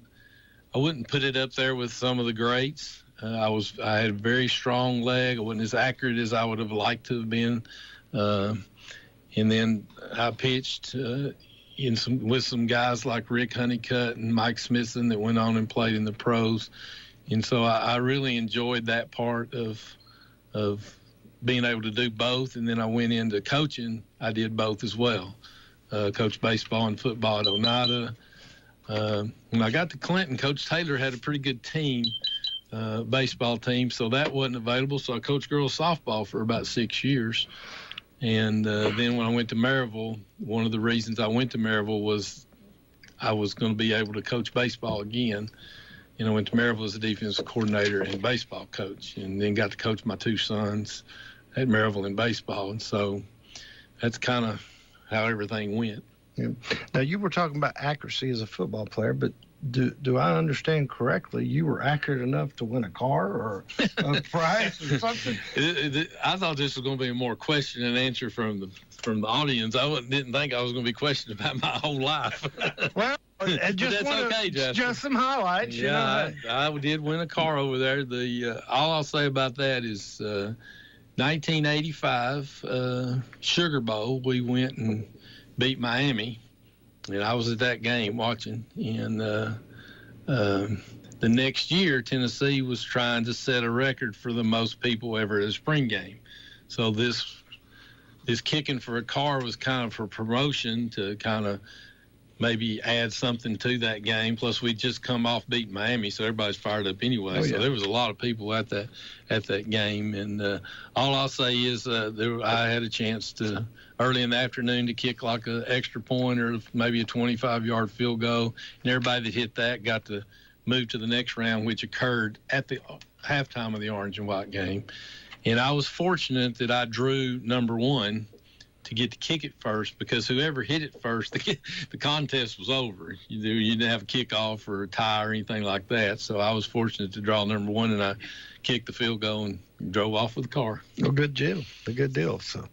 – I wouldn't put it up there with some of the greats. I had a very strong leg. I wasn't as accurate as I would have liked to have been. And then I pitched with some guys like Rick Honeycutt and Mike Smithson that went on and played in the pros. And so I really enjoyed that part of being able to do both. And then I went into coaching. I did both as well. Coached baseball and football at Oneida. When I got to Clinton, Coach Taylor had a pretty good team, baseball team, so that wasn't available. So I coached girls softball for about 6 years. And then when I went to Maryville, one of the reasons I went to Maryville was I was going to be able to coach baseball again. And I went to Maryville as a defensive coordinator and baseball coach, and then got to coach my 2 sons at Maryville in baseball. And so that's kind of how everything went. Yeah. Now, you were talking about accuracy as a football player, but do I understand correctly? You were accurate enough to win a car or a prize or something? I thought this was going to be a more question and answer from the audience. I didn't think I was going to be questioned about my whole life. Well, that's okay, Jasper. Just some highlights. Yeah, I did win a car over there. All I'll say about that is 1985 Sugar Bowl. We went and beat Miami. And I was at that game watching. And the next year, Tennessee was trying to set a record for the most people ever at a spring game. So this kicking for a car was kind of for promotion to kind of maybe add something to that game. Plus, we'd just come off beating Miami, so everybody's fired up anyway. Oh, yeah. So there was a lot of people at that game. And all I'll say is I had a chance to early in the afternoon to kick like an extra point or maybe a 25-yard field goal. And everybody that hit that got to move to the next round, which occurred at the halftime of the orange and white game. And I was fortunate that I drew number 1 to get to kick it first, because whoever hit it first, the contest was over. You didn't have a kickoff or a tie or anything like that. So I was fortunate to draw number 1, and I kicked the field goal and drove off with the car. Well, good deal. A good deal. So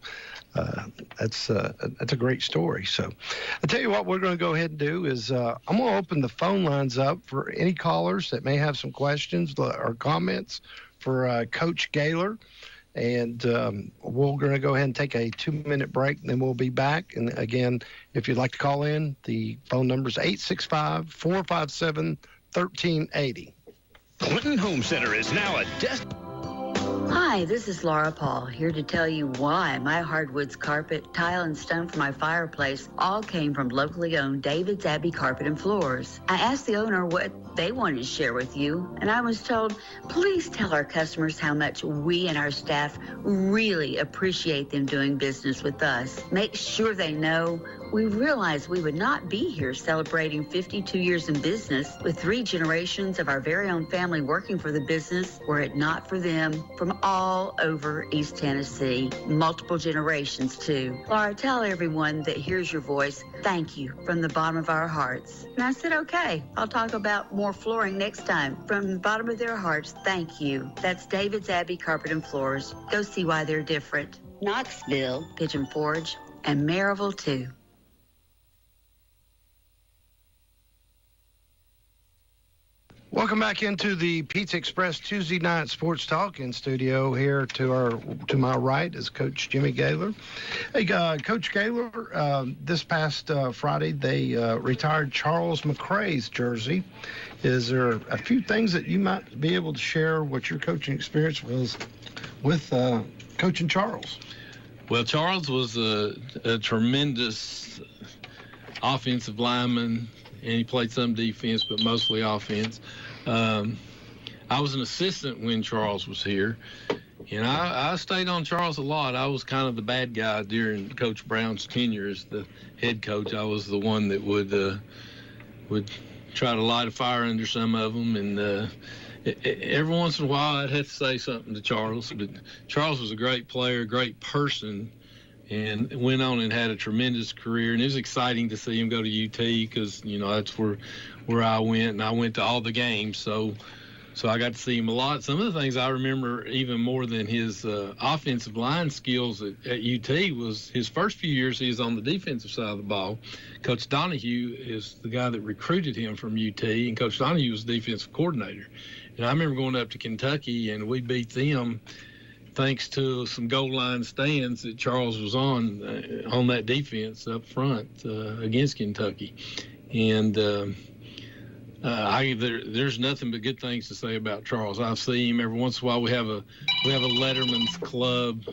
that's a great story. So I'll tell you what we're going to go ahead and do is I'm going to open the phone lines up for any callers that may have some questions or comments for Coach Gaylor. And we're going to go ahead and take a 2-minute break, and then we'll be back. And again, if you'd like to call in, the phone number is 865-457-1380. Clinton Home Center is now a Hi, this is Laura Paul, here to tell you why my hardwoods, carpet, tile, and stone for my fireplace all came from locally owned David's Abbey Carpet and Floors. I asked the owner what they wanted to share with you, and I was told, please tell our customers how much we and our staff really appreciate them doing business with us. Make sure they know we realize we would not be here celebrating 52 years in business with 3 generations of our very own family working for the business were it not for them from all over East Tennessee, multiple generations too. Laura, tell everyone that hears your voice, thank you from the bottom of our hearts. And I said, okay, I'll talk about more flooring next time. From the bottom of their hearts, thank you. That's David's Abbey Carpet and Floors. Go see why they're different. Knoxville, Pigeon Forge, and Maryville too. Welcome back into the Pizza Express Tuesday Night Sports Talk. In studio here to my right is Coach Jimmy Gaylor. Hey, Coach Gaylor, this past Friday they retired Charles McCray's jersey. Is there a few things that you might be able to share what your coaching experience was with coaching Charles? Well, Charles was a tremendous offensive lineman, and he played some defense, but mostly offense. I was an assistant when Charles was here, and I stayed on Charles a lot. I was kind of the bad guy during Coach Brown's tenure as the head coach. I was the one that would try to light a fire under some of them, and every once in a while I'd have to say something to Charles. But Charles was a great player, great person, and went on and had a tremendous career. And it was exciting to see him go to UT because, that's where I went, and I went to all the games. So I got to see him a lot. Some of the things I remember even more than his offensive line skills at UT was his first few years he was on the defensive side of the ball. Coach Donahue is the guy that recruited him from UT, and Coach Donahue was the defensive coordinator. And I remember going up to Kentucky, and we beat them thanks to some goal line stands that Charles was on that defense up front against Kentucky. And there's nothing but good things to say about Charles. I see him every once in a while. We have a Letterman's Club.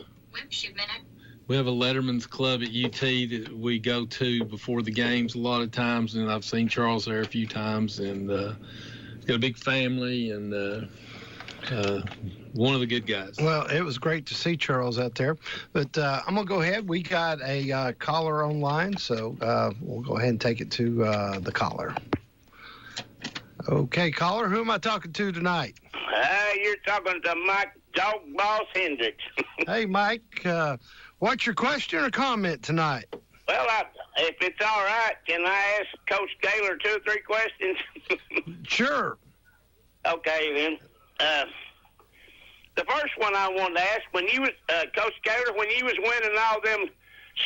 We have a Letterman's Club at UT that we go to before the games a lot of times, and I've seen Charles there a few times. And he's got a big family, and one of the good guys. Well, it was great to see Charles out there. But I'm going to go ahead. We got a caller online, so we'll go ahead and take it to the caller. Okay, caller, who am I talking to tonight? You're talking to Mike Dog Boss Hendricks. Hey, Mike, what's your question or comment tonight? Well, if it's all right, can I ask Coach Gaylor 2 or 3 questions? Sure. Okay, then. The first one I wanted to ask, when you was, Coach Gaylor, when you was winning all them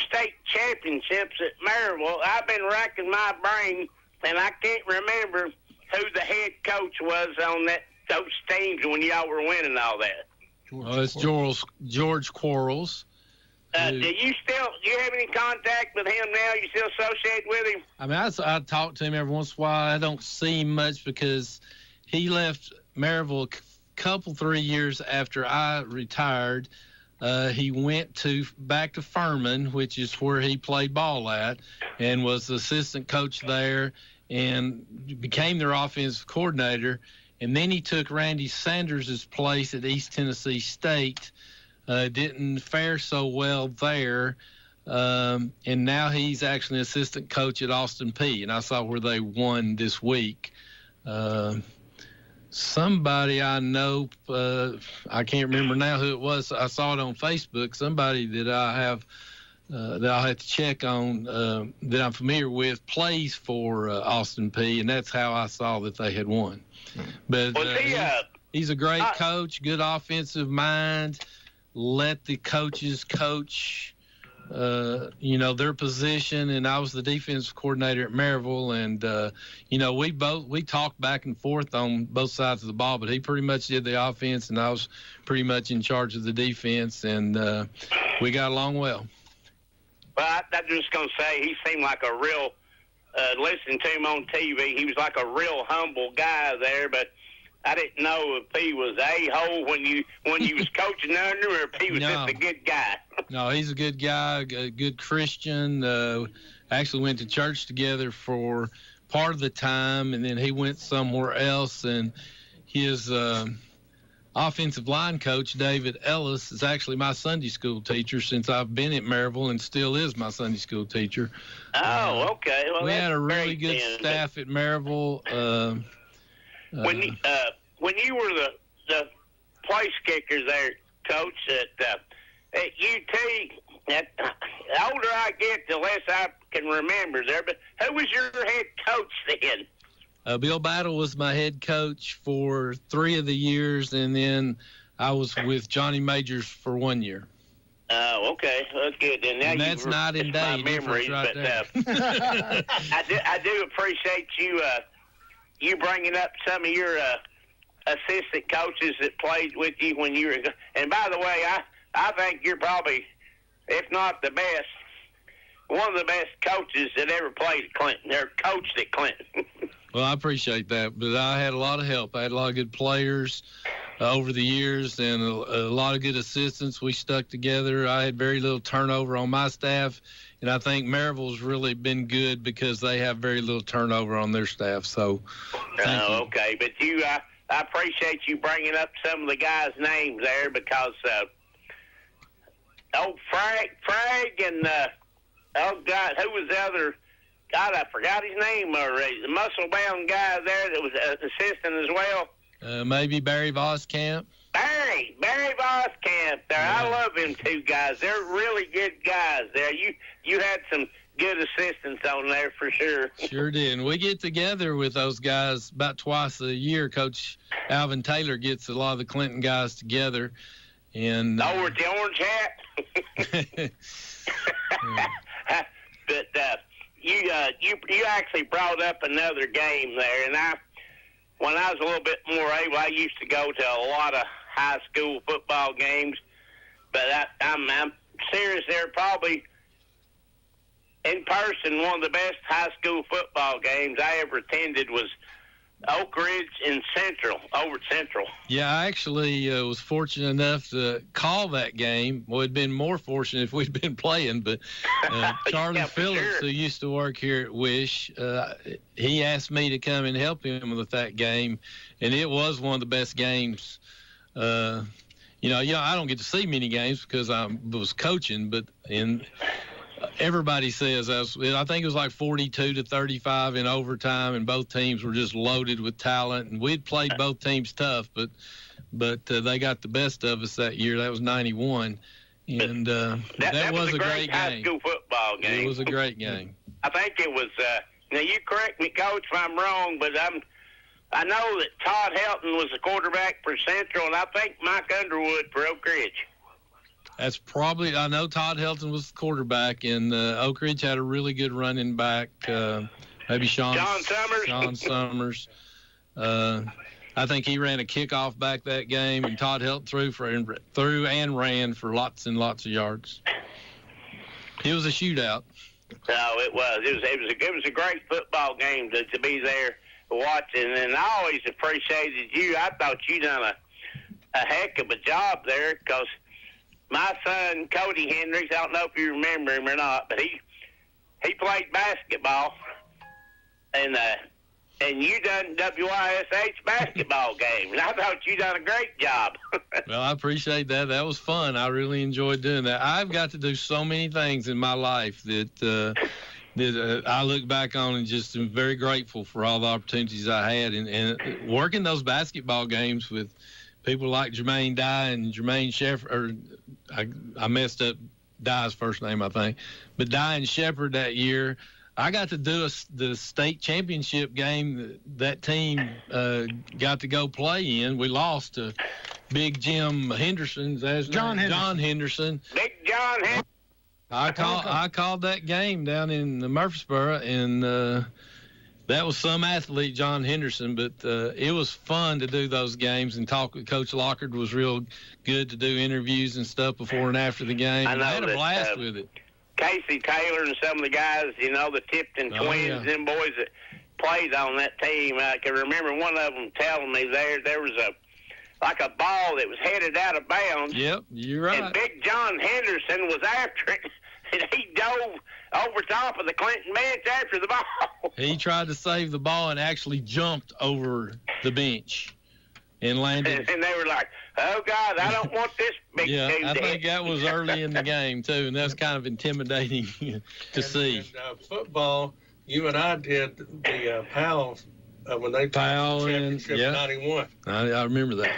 state championships at Maryville, I've been racking my brain, and I can't remember who the head coach was on those teams when y'all were winning all that. Well, it's George Quarles. Do you have any contact with him now? You still associate with him? I mean, I talk to him every once in a while. I don't see him much because he left Maryville a 3 years after I retired. He went back to Furman, which is where he played ball at, and was the assistant coach there and became their offensive coordinator. And then he took Randy Sanders' place at East Tennessee State. Didn't fare so well there. And now he's actually an assistant coach at Austin Peay. And I saw where they won this week. Somebody I know, I can't remember now who it was. I saw it on Facebook. Somebody that I have that I'll have to check on that I'm familiar with plays for Austin Peay, and that's how I saw that they had won. But he's a great coach, good offensive mind. Let the coaches coach, their position. And I was the defensive coordinator at Maryville, and we talked back and forth on both sides of the ball. But he pretty much did the offense, and I was pretty much in charge of the defense, and we got along well. Well, I'm just going to say he seemed like a real, listening to him on TV, he was like a real humble guy there, but I didn't know if he was a-hole when you was coaching under or if he was just a good guy. No, he's a good guy, a good Christian. Actually went to church together for part of the time, and then he went somewhere else, and his offensive line coach, David Ellis, is actually my Sunday school teacher since I've been at Maryville and still is my Sunday school teacher. Oh, okay. Well, we had a really good staff at Maryville. When you were the place kicker there, Coach, at UT, the older I get, the less I can remember there. But who was your head coach then? Bill Battle was my head coach for 3 of the years, and then I was with Johnny Majors for 1 year. Oh, okay. That's good. And that's not in day memories, right there. I do appreciate you bringing up some of your assistant coaches that played with you when you were. And by the way, I think you're probably, if not the best, one of the best coaches that ever played at Clinton, or coached at Clinton. Well, I appreciate that, but I had a lot of help. I had a lot of good players over the years and a lot of good assistants. We stuck together. I had very little turnover on my staff, and I think Maryville's really been good because they have very little turnover on their staff. So, thank you. Okay, but I appreciate you bringing up some of the guys' names there because old Frank and oh God, who was the other? God, I forgot his name. Or the muscle-bound guy there that was an assistant as well. Maybe Barry Voskamp. Barry Voskamp there. Yeah. I love them 2 guys. They're really good guys there. You had some good assistants on there for sure. Sure did. And we get together with those guys about twice a year. Coach Alvin Taylor gets a lot of the Clinton guys together. And with the orange hat. But you actually brought up another game there, and when I was a little bit more able, I used to go to a lot of high school football games. But I'm serious. They're probably, in person, one of the best high school football games I ever attended was Oak Ridge in Central, over at Central. Yeah, I actually was fortunate enough to call that game. Well, it'd been more fortunate if we'd been playing, but Charlie Phillips, who used to work here at WYSH, he asked me to come and help him with that game, and it was one of the best games. I don't get to see many games because I was coaching, but everybody says I think it was like 42-35 in overtime, and both teams were just loaded with talent. And we'd played both teams tough, but they got the best of us that year. That was 91, and that was a great high game. School football game. It was a great game. I think it was. Now you correct me, Coach, if I'm wrong, but I know that Todd Helton was the quarterback for Central, and I think Mike Underwood for Oak Ridge. That's probably, I know Todd Helton was the quarterback, and Oak Ridge had a really good running back, maybe John Summers. Sean Summers. I think he ran a kickoff back that game, and Todd Helton threw and ran for lots and lots of yards. It was a shootout. No, it was. It was a great football game to be there watching, and I always appreciated you. I thought you done a heck of a job there, because my son, Cody Hendricks, I don't know if you remember him or not, but he played basketball, and you done WYSH basketball game, and I thought you done a great job. Well, I appreciate that. That was fun. I really enjoyed doing that. I've got to do so many things in my life that I look back on and just am very grateful for all the opportunities I had, and working those basketball games with people like Jermaine Dye and Jermaine Shepard. I messed up Dye's first name, I think. But Dye and Shepard that year, I got to do the state championship game that team got to go play in. We lost to Big Jim Henderson. John Henderson. Big John Henderson. I called that game down in Murfreesboro, and that was some athlete, John Henderson, but it was fun to do those games and talk with Coach Lockard. Was real good to do interviews and stuff before and after the game. I had a blast with it. Casey Taylor and some of the guys, the Tipton twins, them boys that played on that team. I can remember one of them telling me there was a ball that was headed out of bounds. Yep, you're right. And Big John Henderson was after it, and he dove over top of the Clinton bench after the ball. He tried to save the ball and actually jumped over the bench and landed. And they were like, "Oh, God, I don't want this big dude." Yeah, I think that was early in the game, too, and that's kind of intimidating to see. And football, you and I did the Powell when they played championship in 91. I remember that.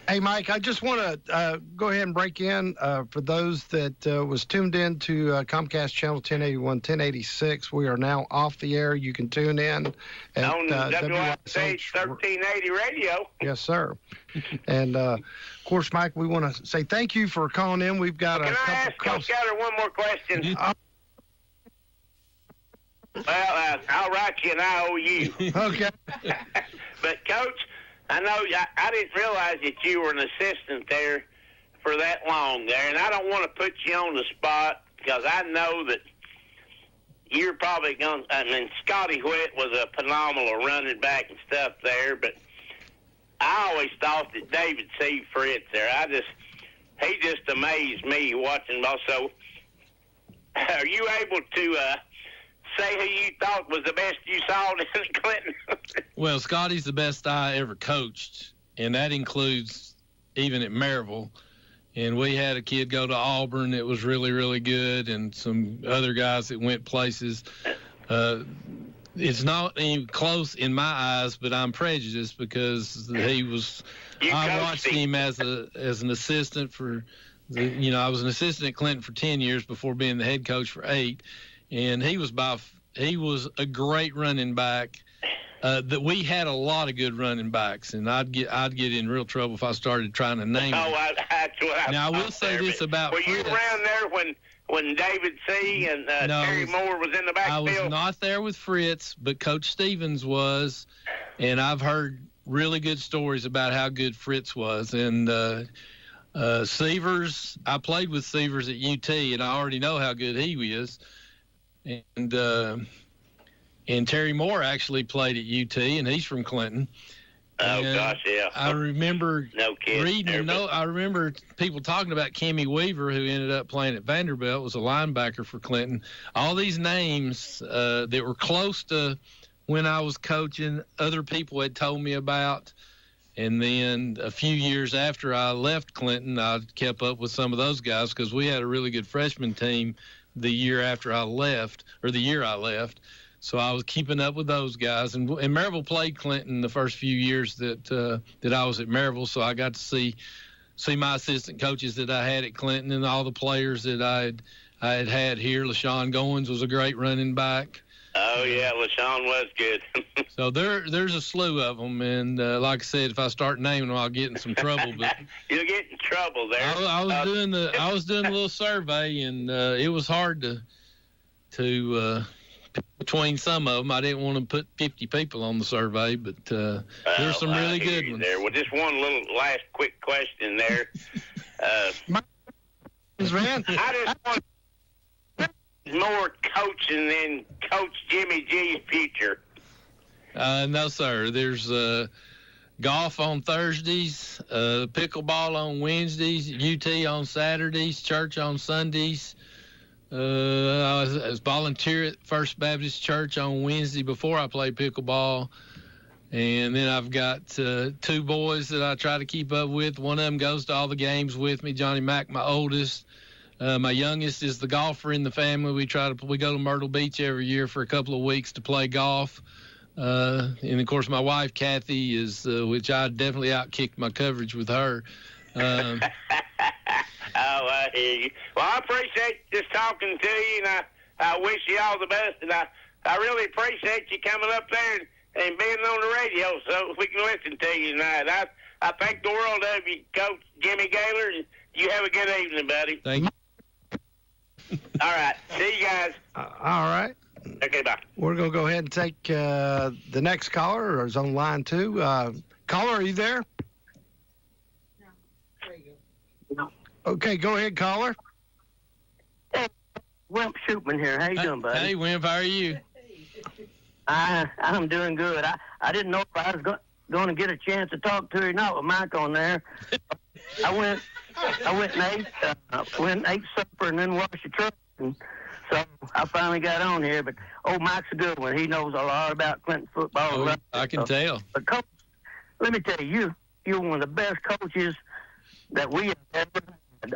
Hey, Mike, I just want to go ahead and break in for those that was tuned in to Comcast Channel 1081, 1086. We are now off the air. You can tune in at on WYSH 1380 radio. Yes, sir. And, of course, Mike, we want to say thank you for calling in. We've got Can I ask Coach Scouter one more question? Well, I'll write you an IOU. Okay. But, Coach, I know I didn't realize that you were an assistant there for that long there, and I don't want to put you on the spot because I know that you're probably going to, Scotty Whitt was a phenomenal running back and stuff there, but I always thought that David C. Fritz there, he just amazed me watching also. Are you able to say who you thought was the best you saw in Clinton? Well, Scotty's the best I ever coached, and that includes even at Maryville. And we had a kid go to Auburn that was really, really good, and some other guys that went places. It's not even close in my eyes, but I'm prejudiced because he was. I watched him as an assistant for, I was an assistant at Clinton for 10 years before being the head coach for 8, and he was a great running back. That we had a lot of good running backs, and I'd get in real trouble if I started trying to name them. That's what now I will say this about Fritz. Were you Fritz. around there when David C. and Terry Moore was in the backfield? I was not there with Fritz, but Coach Stevens was, and I've heard really good stories about how good Fritz was. And Severs, I played with Severs at UT, and I already know how good he is. And Terry Moore actually played at UT, and he's from Clinton. Oh, gosh, yeah. I remember reading. I remember people talking about Kimmy Weaver, who ended up playing at Vanderbilt, was a linebacker for Clinton. All these names that were close to when I was coaching, other people had told me about. And then a few years after I left Clinton, I kept up with some of those guys because we had a really good freshman team the year after I left, or the year I left. So I was keeping up with those guys, and Maryville played Clinton the first few years that I was at Maryville. So I got to see my assistant coaches that I had at Clinton and all the players that I had here. LaShawn Goins was a great running back. Oh yeah, LaShawn was good. So there's a slew of them, and like I said, if I start naming them, I'll get in some trouble. But you'll get in trouble there. I was doing a little survey, and it was hard to between some of them. I didn't want to put 50 people on the survey, but there's some really good ones. There. Well, just one little last quick question there. I just want more coaching than Coach Jimmy G's future. No, sir. There's golf on Thursdays, pickleball on Wednesdays, UT on Saturdays, church on Sundays. I was volunteer at First Baptist Church on Wednesday before I played pickleball. And then I've got 2 boys that I try to keep up with. One of them goes to all the games with me, Johnny Mack, my oldest. My youngest is the golfer in the family. We go to Myrtle Beach every year for a couple of weeks to play golf. And of course, my wife, Kathy, is, which I definitely outkicked my coverage with her. Oh, I hear you. Well, I appreciate just talking to you, and I wish you all the best. And I really appreciate you coming up there and being on the radio so we can listen to you tonight. I think the world of you, Coach Jimmy Gaylor. You have a good evening, buddy. Thank you. All right. See you guys. All right. Okay, bye. We're going to go ahead and take the next caller, or is on line 2. Caller, are you there? No. There you go. No. Okay, go ahead, caller. Hey, Wimp Shootman here. How you doing, buddy? Hey, Wimp, how are you? I'm doing good. I didn't know if I was going to get a chance to talk to you or not with Mike on there. I went and ate supper and then washed the truck, and so I finally got on here. But Mike's a good one. He knows a lot about Clinton football. Oh, I can tell. But Coach, let me tell you, you're one of the best coaches that we have ever had.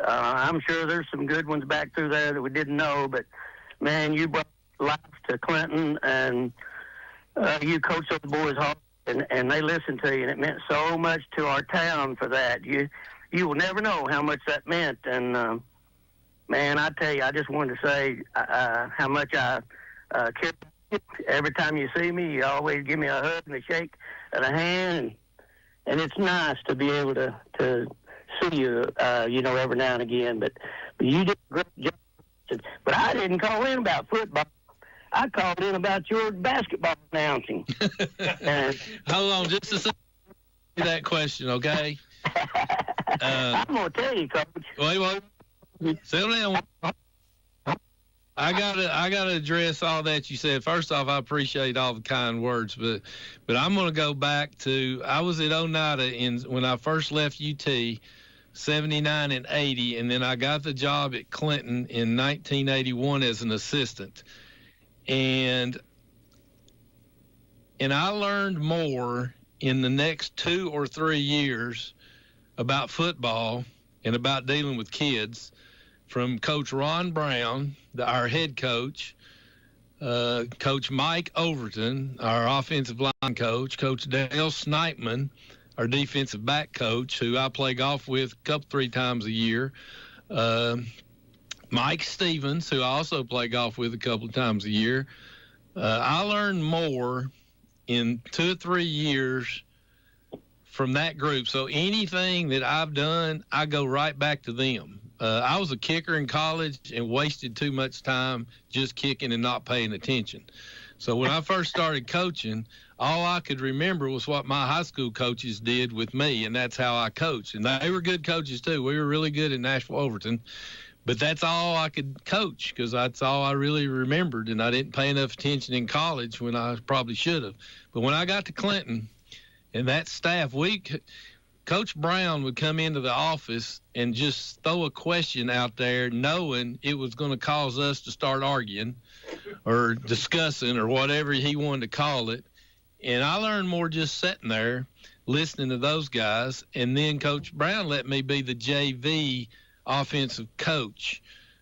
I'm sure there's some good ones back through there that we didn't know, but man, you brought life to Clinton, and you coached those boys hard, and they listened to you, and it meant so much to our town for that. You will never know how much that meant. And, man, I tell you, I just wanted to say how much I care. Every time you see me, you always give me a hug and a shake and a hand. And it's nice to be able to see you, every now and again. But you did a great job. But I didn't call in about football. I called in about your basketball announcing. Hold on just a second. That question, okay? I'm going to tell you, Coach. Wait. Settle down. I gotta address all that you said. First off, I appreciate all the kind words, but I'm going to go back to, I was at Oneida when I first left UT, 79 and 80, and then I got the job at Clinton in 1981 as an assistant. And I learned more in the next 2 or 3 years about football and about dealing with kids from Coach Ron Brown, our head coach, Coach Mike Overton, our offensive line coach, Coach Dale Snipeman, our defensive back coach, who I play golf with 3 times a year, Mike Stevens, who I also play golf with a couple of times a year. I learned more in 2 or 3 years from that group. So anything that I've done, I go right back to them. I was a kicker in college and wasted too much time just kicking and not paying attention. So when I first started coaching, all I could remember was what my high school coaches did with me, and that's how I coached. And they were good coaches, too. We were really good at Nashville Overton. But that's all I could coach because that's all I really remembered, and I didn't pay enough attention in college when I probably should have. But when I got to Clinton and that staff, Coach Brown would come into the office and just throw a question out there knowing it was going to cause us to start arguing or discussing or whatever he wanted to call it. And I learned more just sitting there listening to those guys. And then Coach Brown let me be the JV offensive coach.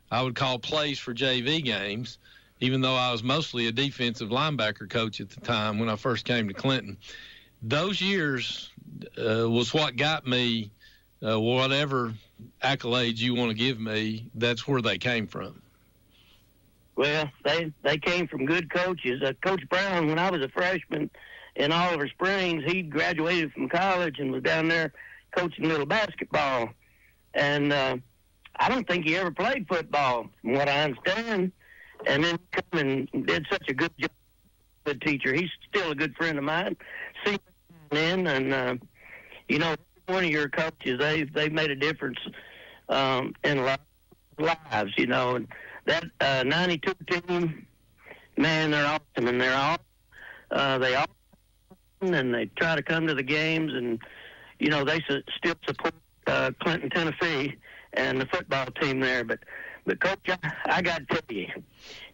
I would call plays for JV games, even though I was mostly a defensive linebacker coach at the time when I first came to Clinton. Those years was what got me whatever accolades you want to give me. That's where they came from. Well, they came from good coaches. Coach Brown, when I was a freshman in Oliver Springs, he graduated from college and was down there coaching little basketball. And I don't think he ever played football, from what I understand. And then come and did such a good job. Good teacher. He's still a good friend of mine. See him in, and you know, one of your coaches, they've made a difference in a lot of lives. You know, and that 92 team, man, they're awesome, and they all and they try to come to the games, and you know they still support Clinton, Tennessee, and the football team there. But Coach, I got to tell you,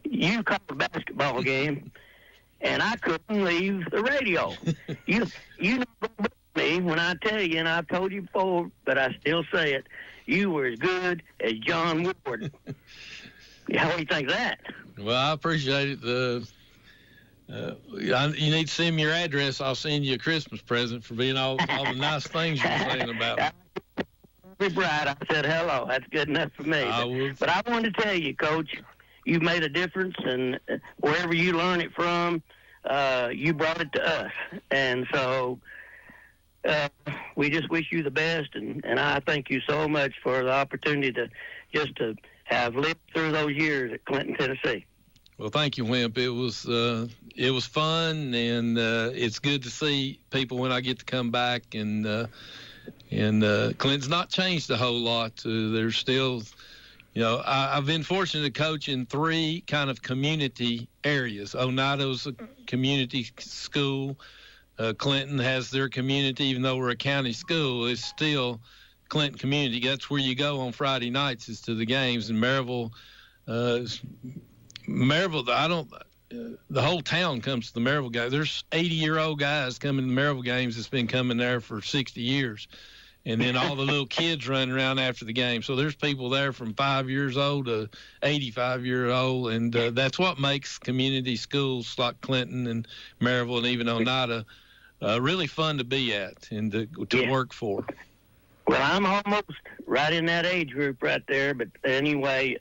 you called a basketball game, and I couldn't leave the radio. You know me when I tell you, and I've told you before, but I still say it, you were as good as John Ward. How do you think of that? Well, I appreciate it. You need to send me your address. I'll send you a Christmas present for being all the nice things you're saying about me. Right, I said hello. That's good enough for me. But I wanted to tell you, Coach, you've made a difference, and wherever you learn it from, you brought it to us. And so we just wish you the best, and I thank you so much for the opportunity to have lived through those years at Clinton, Tennessee. Well, thank you, Wimp. It was fun, and it's good to see people when I get to come back. And Clinton's not changed a whole lot. There's still, you know, I've been fortunate to coach in 3 kind of community areas. Oneida's a community school. Clinton has their community, even though we're a county school. It's still Clinton community. That's where you go on Friday nights is to the games. And Maryville, the whole town comes to the Maryville guys. There's 80-year-old guys coming to the Maryville games that's been coming there for 60 years. And then all the little kids running around after the game. So there's people there from 5 years old to 85 years old. And that's what makes community schools like Clinton and Maryville and even Oneida really fun to be at and to work for. Well, I'm almost right in that age group right there. But anyway,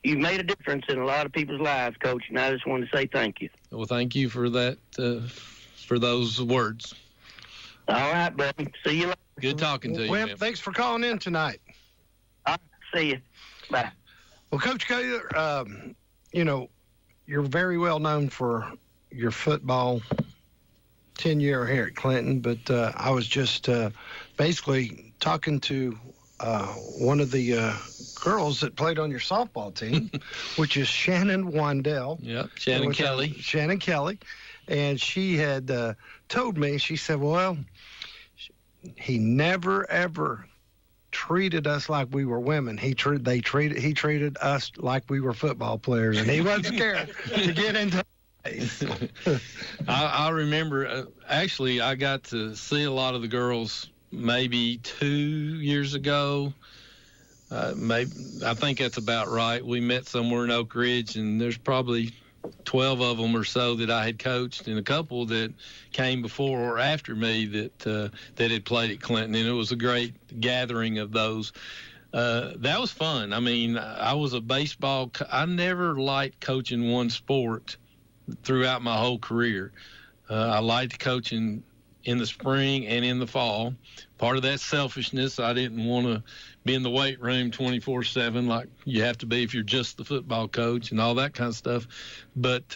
you've made a difference in a lot of people's lives, Coach, and I just want to say thank you. Well, thank you for that, for those words. All right, buddy. See you later. Good talking to you, Wimp, thanks for calling in tonight. I'll see you. Bye. Well, Coach Gator, you know, you're very well known for your football tenure here at Clinton, but I was just basically talking to one of the girls that played on your softball team, which is Shannon Wandell. Yep, Shannon Kelly. Shannon Kelly. And she had told me, she said, well, he never, ever treated us like we were women. He treated us like we were football players, and he wasn't scared to get into I remember, actually, I got to see a lot of the girls maybe 2 years ago. I think that's about right. We met somewhere in Oak Ridge, and there's probably 12 of them or so that I had coached, and a couple that came before or after me that had played at Clinton, and it was a great gathering of those. That was fun. I mean, I was a baseball. I never liked coaching one sport throughout my whole career. I liked coaching in the spring and in the fall. Part of that selfishness, I didn't want to be in the weight room 24/7 like you have to be if you're just the football coach and all that kind of stuff. But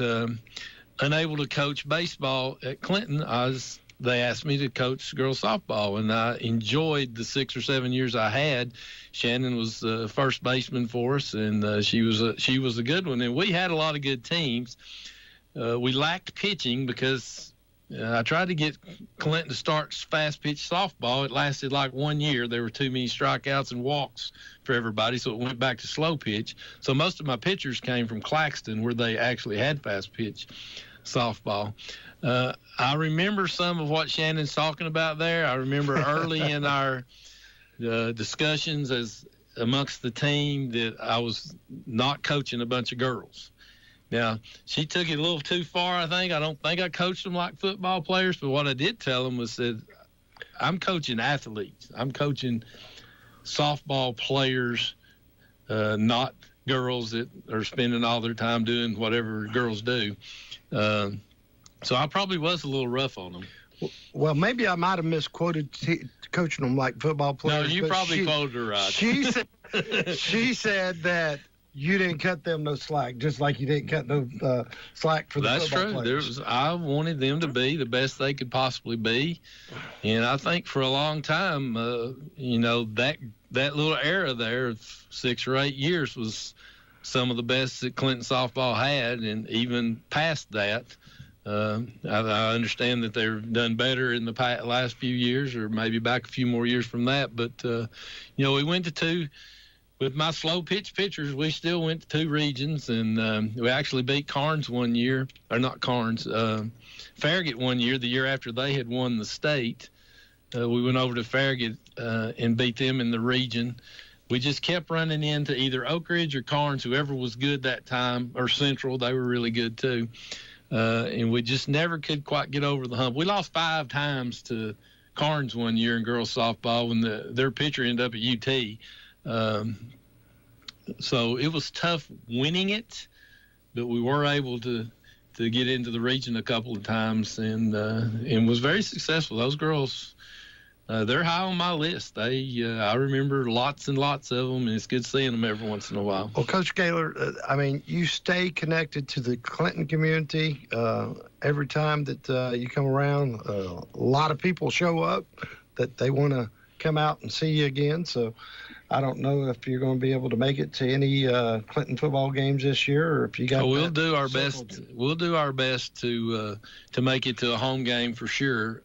unable to coach baseball at Clinton, they asked me to coach girls softball, and I enjoyed the 6 or 7 years I had. Shannon was the first baseman for us, and she was a good one. And we had a lot of good teams. We lacked pitching because I tried to get Clinton to start fast-pitch softball. It lasted like 1 year. There were too many strikeouts and walks for everybody, so it went back to slow pitch. So most of my pitchers came from Claxton, where they actually had fast-pitch softball. I remember some of what Shannon's talking about there. I remember early in our discussions as amongst the team that I was not coaching a bunch of girls. Now, she took it a little too far, I think. I don't think I coached them like football players, but what I did tell them was that I'm coaching athletes. I'm coaching softball players, not girls that are spending all their time doing whatever girls do. So I probably was a little rough on them. Well, maybe I might have misquoted coaching them like football players. No, you probably quoted her right. She said that you didn't cut them no slack, just like you didn't cut no slack for the football players. I wanted them to be the best they could possibly be. And I think for a long time, that little era there of 6 or 8 years was some of the best that Clinton softball had, and even past that. I understand that they've done better in the last few years, or maybe back a few more years from that. But, we went to 2. With my slow pitch pitchers, we still went to 2 regions, and we actually beat Carnes one year, or not Carnes, Farragut one year, the year after they had won the state. We went over to Farragut and beat them in the region. We just kept running into either Oak Ridge or Carnes, whoever was good that time, or Central. They were really good too. And we just never could quite get over the hump. We lost 5 times to Carnes one year in girls softball when their pitcher ended up at UT. So it was tough winning it, but we were able to get into the region a couple of times and was very successful. Those girls, they're high on my list. I remember lots and lots of them, and it's good seeing them every once in a while. Well, Coach Gaylor, you stay connected to the Clinton community. Every time that you come around, a lot of people show up that they want to come out and see you again. So I don't know if you're going to be able to make it to any Clinton football games this year, or if you got. We'll do our best. We'll do our best to make it to a home game for sure.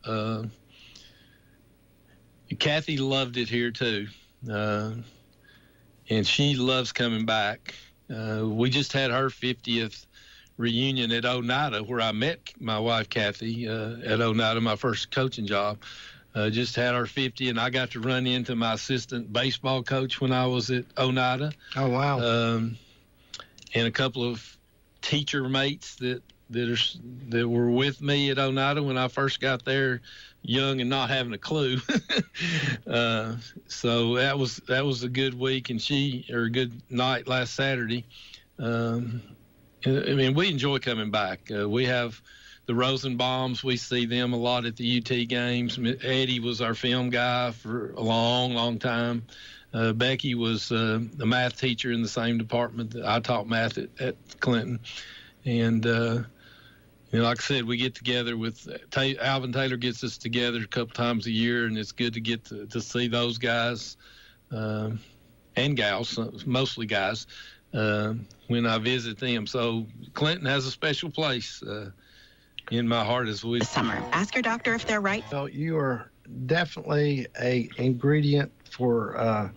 Kathy loved it here too, and she loves coming back. We just had her 50th reunion at Oneida, where I met my wife Kathy at Oneida, my first coaching job. Just had our 50, and I got to run into my assistant baseball coach when I was at Oneida. Oh, wow. And a couple of teacher mates that were with me at Oneida when I first got there, young and not having a clue. So that was a good week, and a good night last Saturday. We enjoy coming back. We have the Rosenbaums, we see them a lot at the UT games. Eddie was our film guy for a long, long time. Becky was a math teacher in the same department that I taught math at Clinton. And, like I said, we get together with Alvin Taylor gets us together a couple times a year, and it's good to get to see those guys and gals, mostly guys, when I visit them. So Clinton has a special place in my heart as we summer. Ask your doctor if they're right. So you are definitely a ingredient for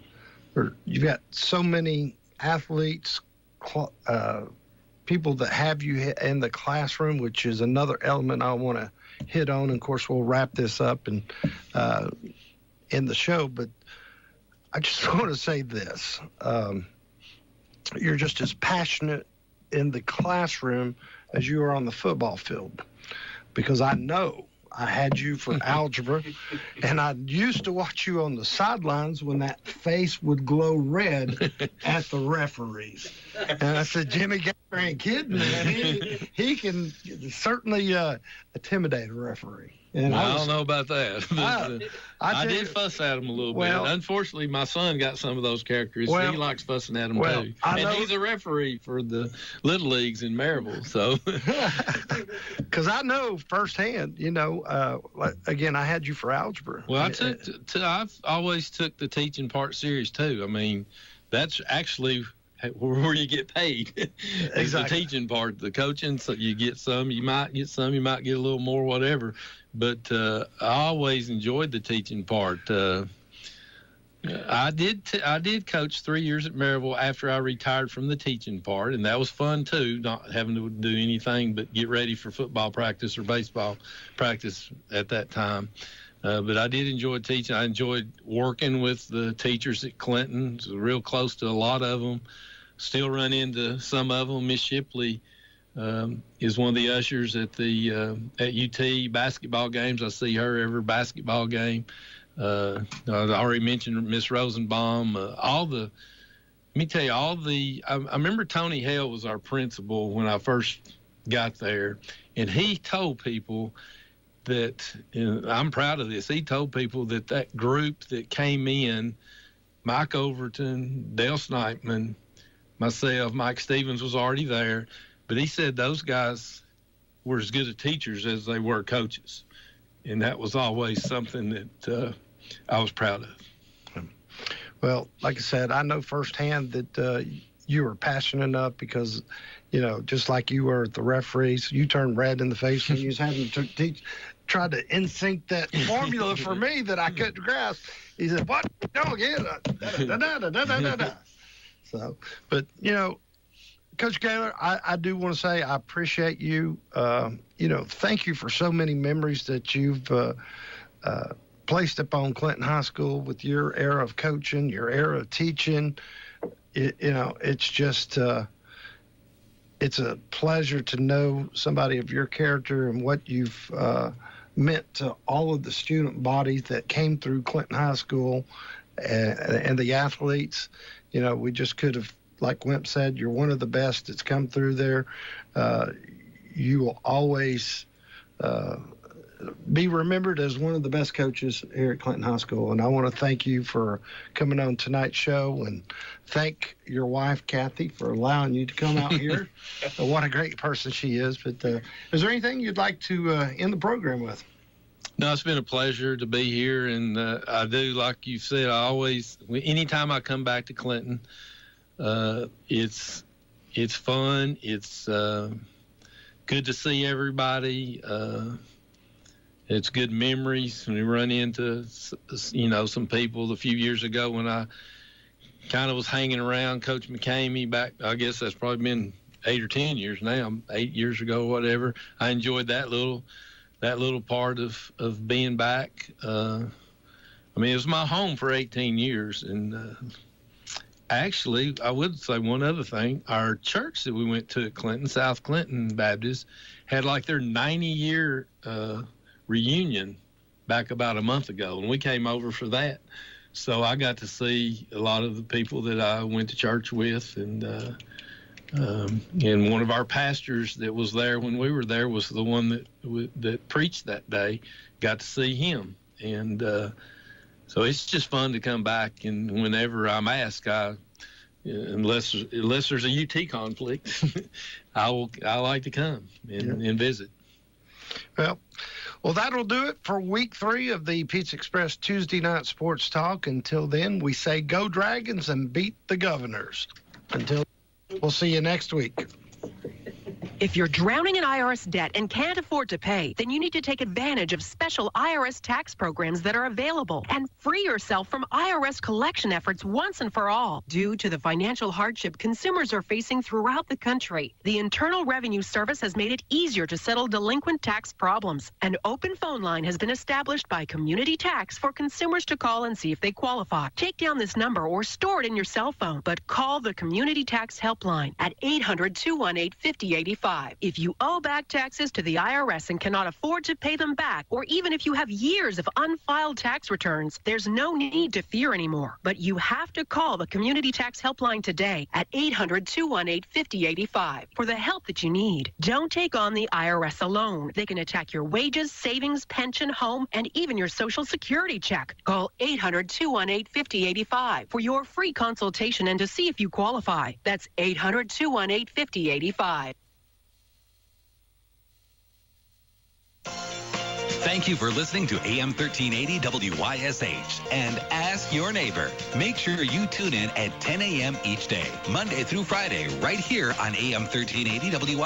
you've got so many athletes, people that have you in the classroom, which is another element I want to hit on. And of course, we'll wrap this up and in the show, but I just want to say this. You're just as passionate in the classroom as you are on the football field, because I know I had you for algebra, and I used to watch you on the sidelines when that face would glow red at the referees. And I said, Jimmy Gator ain't kidding, man. He can certainly intimidate a referee. And I don't know about that. I did you, fuss at him a little well, bit. Unfortunately, my son got some of those characteristics. Well, he likes fussing at them too. And he's a referee for the Little Leagues in Maryville. So, because I know firsthand, again, I had you for algebra. Well, I've always took the teaching part serious too. I mean, that's actually where you get paid. Is the teaching part. The coaching, so you get some, you might get some, you might get a little more, whatever. But I always enjoyed the teaching part. I did coach 3 years at Maryville after I retired from the teaching part, and that was fun too, not having to do anything but get ready for football practice or baseball practice at that time. But I did enjoy teaching. I enjoyed working with the teachers at Clinton. I was real close to a lot of them. Still run into some of them. Miss Shipley is one of the ushers at the at UT basketball games. I see her every basketball game. I already mentioned Miss Rosenbaum. Let me tell you, I remember Tony Hale was our principal when I first got there, and he told people that, I'm proud of this, he told people that group that came in, Mike Overton, Dale Snipeman, myself, Mike Stevens was already there, but he said those guys were as good as teachers as they were coaches. And that was always something that I was proud of. Well, like I said, I know firsthand that you were passionate enough because, just like you were at the referees, you turned red in the face when you was having to teach, tried to in-sync that formula for me that I couldn't grasp. He said, what? No, again. So, but, Coach Gaylor, I do want to say I appreciate you. Thank you for so many memories that you've placed upon Clinton High School with your era of coaching, your era of teaching. It's just it's a pleasure to know somebody of your character and what you've meant to all of the student bodies that came through Clinton High School and the athletes. We just could have, like Wimp said, you're one of the best that's come through there. You will always be remembered as one of the best coaches here at Clinton High School. And I want to thank you for coming on tonight's show, and thank your wife, Kathy, for allowing you to come out here. What a great person she is. But is there anything you'd like to end the program with? No, it's been a pleasure to be here. And I do, like you said, anytime I come back to Clinton, it's fun. It's good to see everybody. It's good memories. We run into, some people a few years ago when I kind of was hanging around Coach McCamey back. I guess that's probably been 8 or 10 years now, 8 years ago, whatever. I enjoyed that little part of being back. It was my home for 18 years. And actually, I would say one other thing. Our church that we went to at Clinton, South Clinton Baptist, had like their 90-year reunion back about a month ago, and we came over for that. So I got to see a lot of the people that I went to church with, and one of our pastors that was there when we were there was the one that preached that day. Got to see him, and so it's just fun to come back. And whenever I'm asked, unless there's a UT conflict, I like to come and visit. Well, that'll do it for week 3 of the Pizza Express Tuesday Night Sports Talk. Until then, we say go Dragons and beat the Governors. We'll see you next week. If you're drowning in IRS debt and can't afford to pay, then you need to take advantage of special IRS tax programs that are available and free yourself from IRS collection efforts once and for all. Due to the financial hardship consumers are facing throughout the country, the Internal Revenue Service has made it easier to settle delinquent tax problems. An open phone line has been established by Community Tax for consumers to call and see if they qualify. Take down this number or store it in your cell phone, but call the Community Tax Helpline at 800-218-5085. 5085. If you owe back taxes to the IRS and cannot afford to pay them back, or even if you have years of unfiled tax returns, there's no need to fear anymore. But you have to call the Community Tax Helpline today at 800-218-5085 for the help that you need. Don't take on the IRS alone. They can attack your wages, savings, pension, home, and even your Social Security check. Call 800-218-5085 for your free consultation and to see if you qualify. That's 800-218-5085. Thank you for listening to AM 1380 WYSH and Ask Your Neighbor. Make sure you tune in at 10 a.m. each day, Monday through Friday, right here on AM 1380 WYSH.